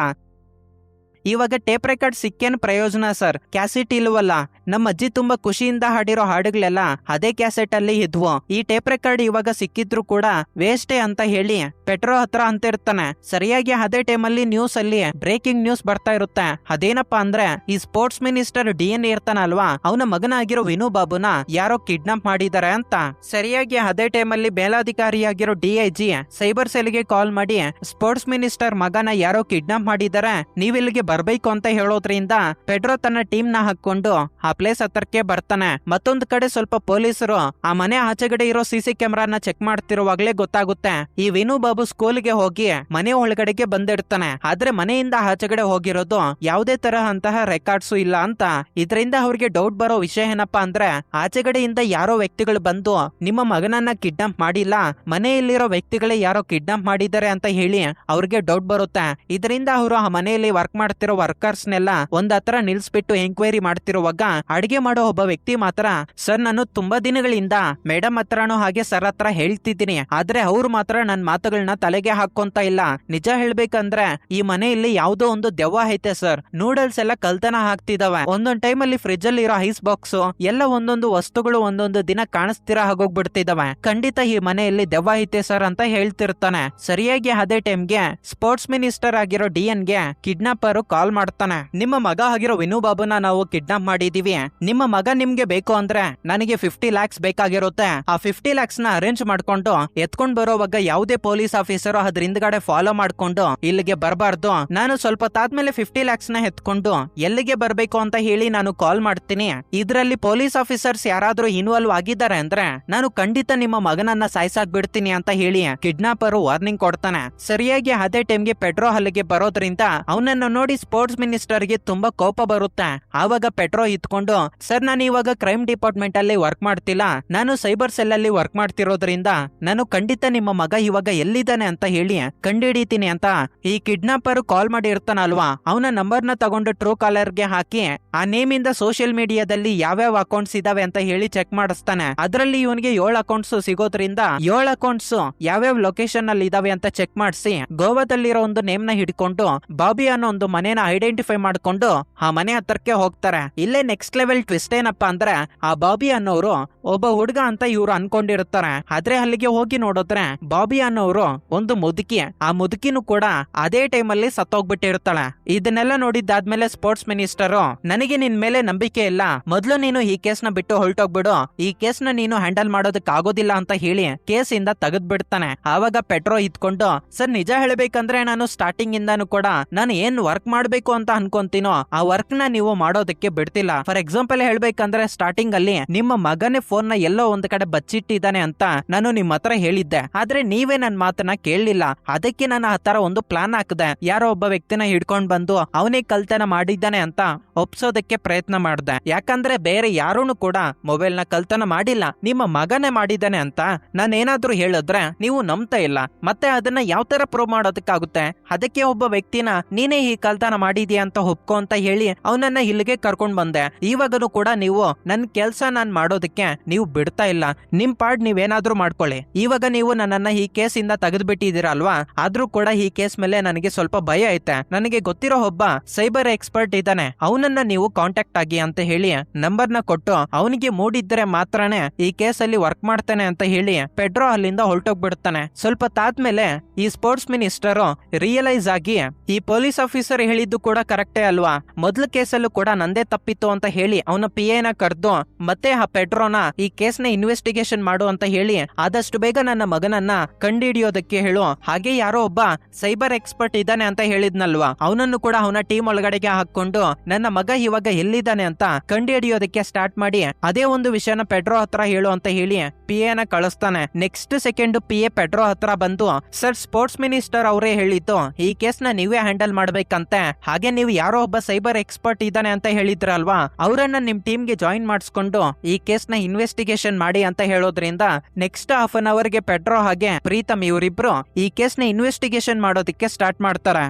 ಇವಾಗ ಟೇಪ್ ರೆಕಾರ್ಡ್ ಸಿಕ್ಕೇನ್ ಪ್ರಯೋಜನ ಸರ್, ಕ್ಯಾಸೆಟ್ ಇಲ್ವಲ್ಲ, ನಮ್ಮ ಅಜ್ಜಿ ತುಂಬಾ ಖುಷಿಯಿಂದ ಹಾಡಿರೋ ಹಾಡುಗಳೆಲ್ಲ ಅದೇ ಕ್ಯಾಸೆಟ್ ಅಲ್ಲಿ ಇದ್ವು, ಈ ಟೇಪ್ ರೆಕಾರ್ಡ್ ಇವಾಗ ಸಿಕ್ಕಿದ್ರು ಕೂಡ ವೇಸ್ಟೇ ಅಂತ ಹೇಳಿ ಪೆಟ್ರೋ ಹತ್ರ ಅಂತಿರ್ತಾನೆ. ಸರಿಯಾಗಿ ಅದೇ ಟೈಮಲ್ಲಿ ನ್ಯೂಸ್ ಅಲ್ಲಿ ಬ್ರೇಕಿಂಗ್ ನ್ಯೂಸ್ ಬರ್ತಾ ಇರುತ್ತೆ. ಅದೇನಪ್ಪಾ ಅಂದ್ರೆ ಈ ಸ್ಪೋರ್ಟ್ಸ್ ಮಿನಿಸ್ಟರ್ DN ಇರ್ತಾನಲ್ವಾ, ಅವನ ಮಗನಾಗಿರೋ ವಿನು ಬಾಬುನ ಯಾರೋ ಕಿಡ್ನಾಪ್ ಮಾಡಿದ್ದಾರೆ ಅಂತ. ಸರಿಯಾಗಿ ಅದೇ ಟೈಮಲ್ಲಿ ಮೇಲಾಧಿಕಾರಿಯಾಗಿರೋ DIG ಸೈಬರ್ ಸೆಲ್ಗೆ ಕಾಲ್ ಮಾಡಿ, ಸ್ಪೋರ್ಟ್ಸ್ ಮಿನಿಸ್ಟರ್ ಮಗನ ಯಾರೋ ಕಿಡ್ನಾಪ್ ಮಾಡಿದ್ದಾರೆ, ನೀವಿಲ್ಲಿಗೆ ಬರ್ಬೇಕು ಅಂತ ಹೇಳೋದ್ರಿಂದ ಪೆಡ್ರೋ ತನ್ನ ಟೀಮ್ ನ ಹಾಕೊಂಡು ಆ ಪ್ಲೇಸ್ ಹತ್ರಕ್ಕೆ ಬರ್ತಾನೆ. ಮತ್ತೊಂದು ಕಡೆ ಸ್ವಲ್ಪ ಪೊಲೀಸರು ಆ ಮನೆ ಆಚೆಗಡೆ ಇರೋ CC ಕ್ಯಾಮೆರಾನ ಚೆಕ್ ಮಾಡ್ತಿರುವಾಗ್ಲೇ ಗೊತ್ತಾಗುತ್ತೆ ಈ ವಿನು ಬಾಬು ಸ್ಕೂಲ್ಗೆ ಹೋಗಿ ಮನೆ ಒಳಗಡೆಗೆ ಬಂದಿರ್ತಾನೆ, ಆದ್ರೆ ಮನೆಯಿಂದ ಆಚೆಗಡೆ ಹೋಗಿರೋದು ಯಾವುದೇ ತರಹ ಅಂತಹ ರೆಕಾರ್ಡ್ಸ್ ಇಲ್ಲ ಅಂತ. ಇದರಿಂದ ಅವ್ರಿಗೆ ಡೌಟ್ ಬರೋ ವಿಷಯ ಏನಪ್ಪಾ ಅಂದ್ರೆ ಆಚೆಗಡೆಯಿಂದ ಯಾರೋ ವ್ಯಕ್ತಿಗಳು ಬಂದು ನಿಮ್ಮ ಮಗನನ್ನ ಕಿಡ್ನಾಪ್ ಮಾಡಿಲ್ಲ, ಮನೆಯಲ್ಲಿರೋ ವ್ಯಕ್ತಿಗಳೇ ಯಾರೋ ಕಿಡ್ನಾಪ್ ಮಾಡಿದ್ದಾರೆ ಅಂತ ಹೇಳಿ ಅವ್ರಿಗೆ ಡೌಟ್ ಬರುತ್ತೆ. ಇದರಿಂದ ಅವರು ಆ ಮನೆಯಲ್ಲಿ ವರ್ಕ್ ಮಾಡ್ತಿರೋ ವರ್ಕರ್ಸ್ನೆಲ್ಲ ಒಂದ್ ಹತ್ರ ನಿಲ್ಸ್ಬಿಟ್ಟು ಎಂಕ್ವೈರಿ ಮಾಡ್ತಿರುವಾಗ ಅಡಿಗೆ ಮಾಡೋ ಒಬ್ಬ ವ್ಯಕ್ತಿ ಮಾತ್ರ, ಸರ್ ನಾನು ತುಂಬಾ ದಿನಗಳಿಂದ ಮೇಡಮ್ ಹತ್ರನೂ ಹಾಗೆ ಸರ್ ಹತ್ರ ಹೇಳ್ತಿದ್ದೀನಿ, ಆದ್ರೆ ಅವ್ರು ಮಾತ್ರ ನನ್ ಮಾತುಗಳನ್ನ ತಲೆಗೆ ಹಾಕೊಂತ ಇಲ್ಲ, ನಿಜ ಹೇಳ್ಬೇಕಂದ್ರೆ ಈ ಮನೆಯಲ್ಲಿ ಯಾವ್ದೋ ಒಂದು ದೆವ್ವ ಐತೆ ಸರ್, ನೂಡಲ್ಸ್ ಎಲ್ಲ ಕಲ್ತನ ಹಾಕ್ತಿದಾವೆ, ಒಂದೊಂದ್ ಟೈಮ್ ಅಲ್ಲಿ ಫ್ರಿಜ್ ಅಲ್ಲಿ ಇರೋ ಐಸ್ ಬಾಕ್ಸ್ ಎಲ್ಲ ಒಂದೊಂದು ವಸ್ತುಗಳು ಒಂದೊಂದು ದಿನ ಕಾಣಿಸ್ತಿರ ಆಗೋಗ್ಬಿಡ್ತಿದಾವೆ, ಖಂಡಿತ ಈ ಮನೆಯಲ್ಲಿ ದೆವ್ವ ಐತೆ ಸರ್ ಅಂತ ಹೇಳ್ತಿರ್ತಾನೆ. ಸರಿಯಾಗಿ ಅದೇ ಟೈಮ್ಗೆ ಸ್ಪೋರ್ಟ್ಸ್ ಮಿನಿಸ್ಟರ್ ಆಗಿರೋ DNಗೆ ಕಿಡ್ನಾಪರ್ ಕಾಲ್ ಮಾಡ್ತಾನೆ. ನಿಮ್ಮ ಮಗ ಆಗಿರೋ ವಿನು ಬಾಬುನ ನಾವು ಕಿಡ್ನಾಪ್ ಮಾಡಿದೀವಿ, ನಿಮ್ಮ ಮಗ ನಿಮ್ಗೆ ಬೇಕು ಅಂದ್ರೆ ನನಗೆ 50 lakhs ಬೇಕಾಗಿರುತ್ತೆ, ಆ 50 lakhs ನ ಅರೇಂಜ್ ಮಾಡ್ಕೊಂಡು ಎತ್ಕೊಂಡ್ ಬರೋವಾಗ ಯಾವುದೇ ಪೊಲೀಸ್ ಆಫೀಸರ್ ಅದ್ರ ಹಿಂದ್ಗಡೆ ಫಾಲೋ ಮಾಡ್ಕೊಂಡು ಇಲ್ಲಿಗೆ ಬರಬಾರ್ದು, ನಾನು ಸ್ವಲ್ಪ ತಾದ್ಮೇಲೆ 50 lakhs ನ ಎತ್ಕೊಂಡು ಎಲ್ಲಿಗೆ ಬರ್ಬೇಕು ಅಂತ ಹೇಳಿ ನಾನು ಕಾಲ್ ಮಾಡ್ತೀನಿ, ಇದ್ರಲ್ಲಿ ಪೊಲೀಸ್ ಆಫೀಸರ್ಸ್ ಯಾರಾದ್ರೂ ಇನ್ವಾಲ್ವ್ ಆಗಿದ್ದಾರೆ ಅಂದ್ರೆ ನಾನು ಖಂಡಿತ ನಿಮ್ಮ ಮಗನನ್ನ ಸಾಯ್ಸಾಕ್ ಬಿಡ್ತೀನಿ ಅಂತ ಹೇಳಿ ಕಿಡ್ನಾಪರ್ ವಾರ್ನಿಂಗ್ ಕೊಡ್ತಾನೆ. ಸರಿಯಾಗಿ ಅದೇ ಟೈಮ್ಗೆ ಪೆಟ್ರೋ ಅಲ್ಲಿಗೆ ಬರೋದ್ರಿಂದ ಅವನನ್ನ ನೋಡಿ ಸ್ಪೋರ್ಟ್ಸ್ ಮಿನಿಸ್ಟರ್ಗೆ ತುಂಬಾ ಕೋಪ ಬರುತ್ತೆ. ಆವಾಗ ಪೆಟ್ರೋ ಇತ್ಕೊಂಡು, ಸರ್ ನಾನು ಇವಾಗ ಕ್ರೈಮ್ ಡಿಪಾರ್ಟ್ಮೆಂಟ್ ಅಲ್ಲಿ ವರ್ಕ್ ಮಾಡ್ತಿಲ್ಲ, ನಾನು ಸೈಬರ್ ಸೆಲ್ ಅಲ್ಲಿ ವರ್ಕ್ ಮಾಡ್ತಿರೋದ್ರಿಂದ ನಾನು ಖಂಡಿತ ನಿಮ್ಮ ಮಗ ಇವಾಗ ಎಲ್ಲಿದ್ದಾನೆ ಅಂತ ಹೇಳಿ ಕಂಡುಹಿಡಿತೀನಿ ಅಂತ ಈ ಕಿಡ್ನಾಪರ್ ಕಾಲ್ ಮಾಡಿ ಇರ್ತಾನಲ್ವಾ, ಅವನ ನಂಬರ್ ನ ತಗೊಂಡು ಟ್ರೂ ಕಾಲರ್ ಗೆ ಹಾಕಿ ಆ ನೇಮ್ ಇಂದ ಸೋಷಿಯಲ್ ಮೀಡಿಯಾದಲ್ಲಿ ಯಾವ್ಯಾವ ಅಕೌಂಟ್ಸ್ ಇದಾವೆ ಅಂತ ಹೇಳಿ ಚೆಕ್ ಮಾಡಿಸ್ತಾನೆ. ಅದರಲ್ಲಿ ಇವನಿಗೆ 7 ಅಕೌಂಟ್ಸ್ ಸಿಗೋದ್ರಿಂದ 7 ಅಕೌಂಟ್ಸ್ ಯಾವ್ಯಾವ ಲೊಕೇಶನ್ ಅಲ್ಲಿ ಇದಾವೆ ಅಂತ ಚೆಕ್ ಮಾಡಿಸಿ ಗೋವಾದಲ್ಲಿರೋ ಒಂದು ನೇಮ್ ನ ಹಿಡ್ಕೊಂಡು ಬಾಬಿ ಅನ್ನೋ ಒಂದು ಮನೇನ ಐಡೆಂಟಿಫೈ ಮಾಡ್ಕೊಂಡು ಆ ಮನೆ ಹತ್ರಕ್ಕೆ ಹೋಗ್ತಾರೆ. ಇಲ್ಲೇ ನೆಕ್ಸ್ಟ್ ಲೆವೆಲ್ ಟ್ವಿಸ್ಟ್ ಏನಪ್ಪಾ ಅಂದ್ರೆ ಆ ಬಾಬಿ ಅನ್ನೋರು ಒಬ್ಬ ಹುಡುಗ ಅಂತ ಇವ್ರು ಅನ್ಕೊಂಡಿರ್ತಾರೆ, ಆದ್ರೆ ಅಲ್ಲಿಗೆ ಹೋಗಿ ನೋಡಿದ್ರೆ ಬಾಬಿ ಅನ್ನೋರು ಒಂದು ಮುದುಕಿ, ಆ ಮುದುಕಿನೂ ಕೂಡ ಅದೇ ಟೈಮ್ ಅಲ್ಲಿ ಸತ್ತೋಗ್ಬಿಟ್ಟಿರ್ತಾಳೆ. ಇದನ್ನೆಲ್ಲ ನೋಡಿದ್ದಾದ್ಮೇಲೆ ಸ್ಪೋರ್ಟ್ಸ್ ಮಿನಿಸ್ಟರ್, ನನಗೆ ನಿನ್ ಮೇಲೆ ನಂಬಿಕೆ ಇಲ್ಲ, ಮೊದ್ಲು ನೀನು ಈ ಕೇಸ್ ನ ಬಿಟ್ಟು ಹೊರಟೋಗ್ಬಿಡು, ಈ ಕೇಸ್ ನ ನೀನು ಹ್ಯಾಂಡಲ್ ಮಾಡೋದಕ್ಕೆ ಆಗೋದಿಲ್ಲ ಅಂತ ಹೇಳಿ ಕೇಸ್ ಇಂದ ತೆಗೆದ್ ಬಿಡ್ತಾನೆ. ಆವಾಗ ಪೆಟ್ರೋ ಇದ್ಕೊಂಡು, ಸರ್ ನಿಜ ಹೇಳ್ಬೇಕಂದ್ರೆ ನಾನು ಸ್ಟಾರ್ಟಿಂಗ್ ಇಂದಾನು ಕೂಡ ನಾನು ಏನ್ ವರ್ಕ್ ಮಾಡ್ಬೇಕು ಅಂತ ಅನ್ಕೊಂತೀನೋ ಆ ವರ್ಕ್ ನ ನೀವು ಮಾಡೋದಕ್ಕೆ ಬಿಡ್ತಿಲ್ಲ. ಫಾರ್ ಎಕ್ಸಾಂಪಲ್ ಹೇಳ್ಬೇಕಂದ್ರೆ ಸ್ಟಾರ್ಟಿಂಗ್ ಅಲ್ಲಿ ನಿಮ್ಮ ಮಗನೇ ಫೋನ್ ನ ಎಲ್ಲೋ ಒಂದ್ ಕಡೆ ಬಚ್ಚಿಟ್ಟಿದ್ದಾನೆ ಅಂತ ನಾನು ನಿಮ್ ಹತ್ರ ಹೇಳಿದ್ದೆ, ಆದ್ರೆ ನೀವೇ ನನ್ ಮಾತನ್ನ ಕೇಳಲಿಲ್ಲ, ಅದಕ್ಕೆ ನಾನು ಆ ತರ ಒಂದು ಪ್ಲಾನ್ ಹಾಕಿದೆ, ಯಾರೋ ಒಬ್ಬ ವ್ಯಕ್ತಿನ ಹಿಡ್ಕೊಂಡ್ ಬಂದು ಅವನೇ ಕಲ್ತನ ಮಾಡಿದ್ದಾನೆ ಅಂತ ಒಪ್ಸೋದಕ್ಕೆ ಪ್ರಯತ್ನ ಮಾಡಿದೆ, ಯಾಕಂದ್ರೆ ಬೇರೆ ಯಾರೂ ಕೂಡ ಮೊಬೈಲ್ ನ ಕಲ್ತನ ಮಾಡಿಲ್ಲ, ನಿಮ್ಮ ಮಗನೇ ಮಾಡಿದ್ದಾನೆ ಅಂತ ನಾನೇನಾದ್ರೂ ಹೇಳಿದ್ರೆ ನೀವು ನಂಬ್ತಾ ಇಲ್ಲ, ಮತ್ತೆ ಅದನ್ನ ಯಾವ ತರ ಪ್ರೂವ್ ಮಾಡೋದಕ್ಕಾಗುತ್ತೆ, ಅದಕ್ಕೆ ಒಬ್ಬ ವ್ಯಕ್ತಿನ ನೀನೇ ಈ ಕಲ್ತನ ಕೆಲ್ಸನ ಮಾಡಿದ್ಯಾ ಅಂತ ಒಪ್ಕೊ ಅಂತ ಹೇಳಿ ಅವನನ್ನ ಇಲ್ಲಿಗೆ ಕರ್ಕೊಂಡ್ ಬಂದೆ. ಇವಾಗನು ಕೂಡ ನೀವು ನನ್ ಕೆಲ್ಸ ನಾನ್ ಮಾಡೋದಕ್ಕೆ ನೀವು ಬಿಡ್ತಾ ಇಲ್ಲ. ನಿಮ್ ಪಾಡ್ ನೀವೇನಾದ್ರೂ ಮಾಡ್ಕೊಳ್ಳಿ. ಇವಾಗ ನೀವು ನನ್ನನ್ನ ಈ ಕೇಸ್ ಇಂದ ತೆಗೆದ್ಬಿಟ್ಟಿದ್ದೀರಾ ಅಲ್ವಾ, ಆದ್ರೂ ಕೂಡ ಈ ಕೇಸ್ ಮೇಲೆ ನನಗೆ ಸ್ವಲ್ಪ ಭಯ ಐತೆ. ನನಗೆ ಗೊತ್ತಿರೋ ಒಬ್ಬ ಸೈಬರ್ ಎಕ್ಸ್ಪರ್ಟ್ ಇದ್ದಾನೆ, ಅವನನ್ನ ನೀವು ಕಾಂಟ್ಯಾಕ್ಟ್ ಆಗಿ ಅಂತ ಹೇಳಿ ನಂಬರ್ನ ಕೊಟ್ಟು ಅವನಿಗೆ ಮೂಡಿದ್ರೆ ಮಾತ್ರನೇ ಈ ಕೇಸ್ ಅಲ್ಲಿ ವರ್ಕ್ ಮಾಡ್ತಾನೆ ಅಂತ ಹೇಳಿ ಪೆಡ್ರೋ ಅಲ್ಲಿಂದ ಹೊರಟೋಗ್ಬಿಡ್ತಾನೆ. ಸ್ವಲ್ಪ ತಾದ್ಮೇಲೆ ಈ ಸ್ಪೋರ್ಟ್ಸ್ ಮಿನಿಸ್ಟರ್ ರಿಯಲೈಸ್ ಆಗಿ ಈ ಪೊಲೀಸ್ ಆಫೀಸರ್ ಹೇಳಿದ್ದು ಕೂಡ ಕರೆಕ್ಟೇ ಅಲ್ವಾ, ಮೊದ್ಲ ಕೇಸಲ್ಲೂ ಕೂಡ ನಂದೇ ತಪ್ಪಿತ್ತು ಅಂತ ಹೇಳಿ ಅವನ PA ನ ಕರೆದು ಮತ್ತೆ ಆ ಪೆಡ್ರೋನ ಈ ಕೇಸ್ ನ ಇನ್ವೆಸ್ಟಿಗೇಷನ್ ಮಾಡು ಅಂತ ಹೇಳಿ ಆದಷ್ಟು ಬೇಗ ನನ್ನ ಮಗನನ್ನ ಕಂಡುಹಿಡಿಯೋದಕ್ಕೆ ಹೇಳು. ಹಾಗೆ ಯಾರೋ ಒಬ್ಬ ಸೈಬರ್ ಎಕ್ಸ್ಪರ್ಟ್ ಇದ್ದಾನೆ ಅಂತ ಹೇಳಿದ್ನಲ್ವಾ, ಅವನನ್ನು ಕೂಡ ಅವನ ಟೀಮ್ ಒಳಗಡೆಗೆ ಹಾಕೊಂಡು ನನ್ನ ಮಗ ಇವಾಗ ಎಲ್ಲಿದ್ದಾನೆ ಅಂತ ಕಂಡುಹಿಡಿಯೋದಕ್ಕೆ ಸ್ಟಾರ್ಟ್ ಮಾಡಿ ಅದೇ ಒಂದು ವಿಷಯನ ಪೆಡ್ರೋ ಹತ್ರ ಹೇಳು ಅಂತ ಹೇಳಿ PA ನ ಕಳಿಸ್ತಾನೆ. ನೆಕ್ಸ್ಟ್ ಸೆಕೆಂಡ್ PA ಪೆಡ್ರೋ ಹತ್ರ ಬಂದು, ಸರ್ ಸ್ಪೋರ್ಟ್ಸ್ ಮಿನಿಸ್ಟರ್ ಅವರೇ ಹೇಳಿದ್ದು ಈ ಕೇಸ್ ನ ನೀವೇ ಹ್ಯಾಂಡಲ್ ಮಾಡ್ಬೇಕಂತೆ, ಹಾಗೆ ನೀವು ಯಾರೋ ಒಬ್ಬ ಸೈಬರ್ ಎಕ್ಸ್ಪರ್ಟ್ ಇದ್ದಾನೆ ಅಂತ ಹೇಳಿದ್ರಲ್ವಾ, ಅವರನ್ನ ನಿಮ್ ಟೀಮ್ಗೆ ಜಾಯಿನ್ ಮಾಡಿಸ್ಕೊಂಡು ಈ ಕೇಸ್ ನ ಇನ್ವೆಸ್ಟಿಗೇಷನ್ ಮಾಡಿ ಅಂತ ಹೇಳೋದ್ರಿಂದ ನೆಕ್ಸ್ಟ್ ಹಾಫ್ ಅನ್ ಅವರ್ಗೆ ಪೆಡ್ರೋ ಹಾಗೆ ಪ್ರೀತಮ್ ಇವರಿಬ್ರು ಈ ಕೇಸ್ ನ ಇನ್ವೆಸ್ಟಿಗೇಷನ್ ಮಾಡೋದಕ್ಕೆ ಸ್ಟಾರ್ಟ್ ಮಾಡ್ತಾರೆ.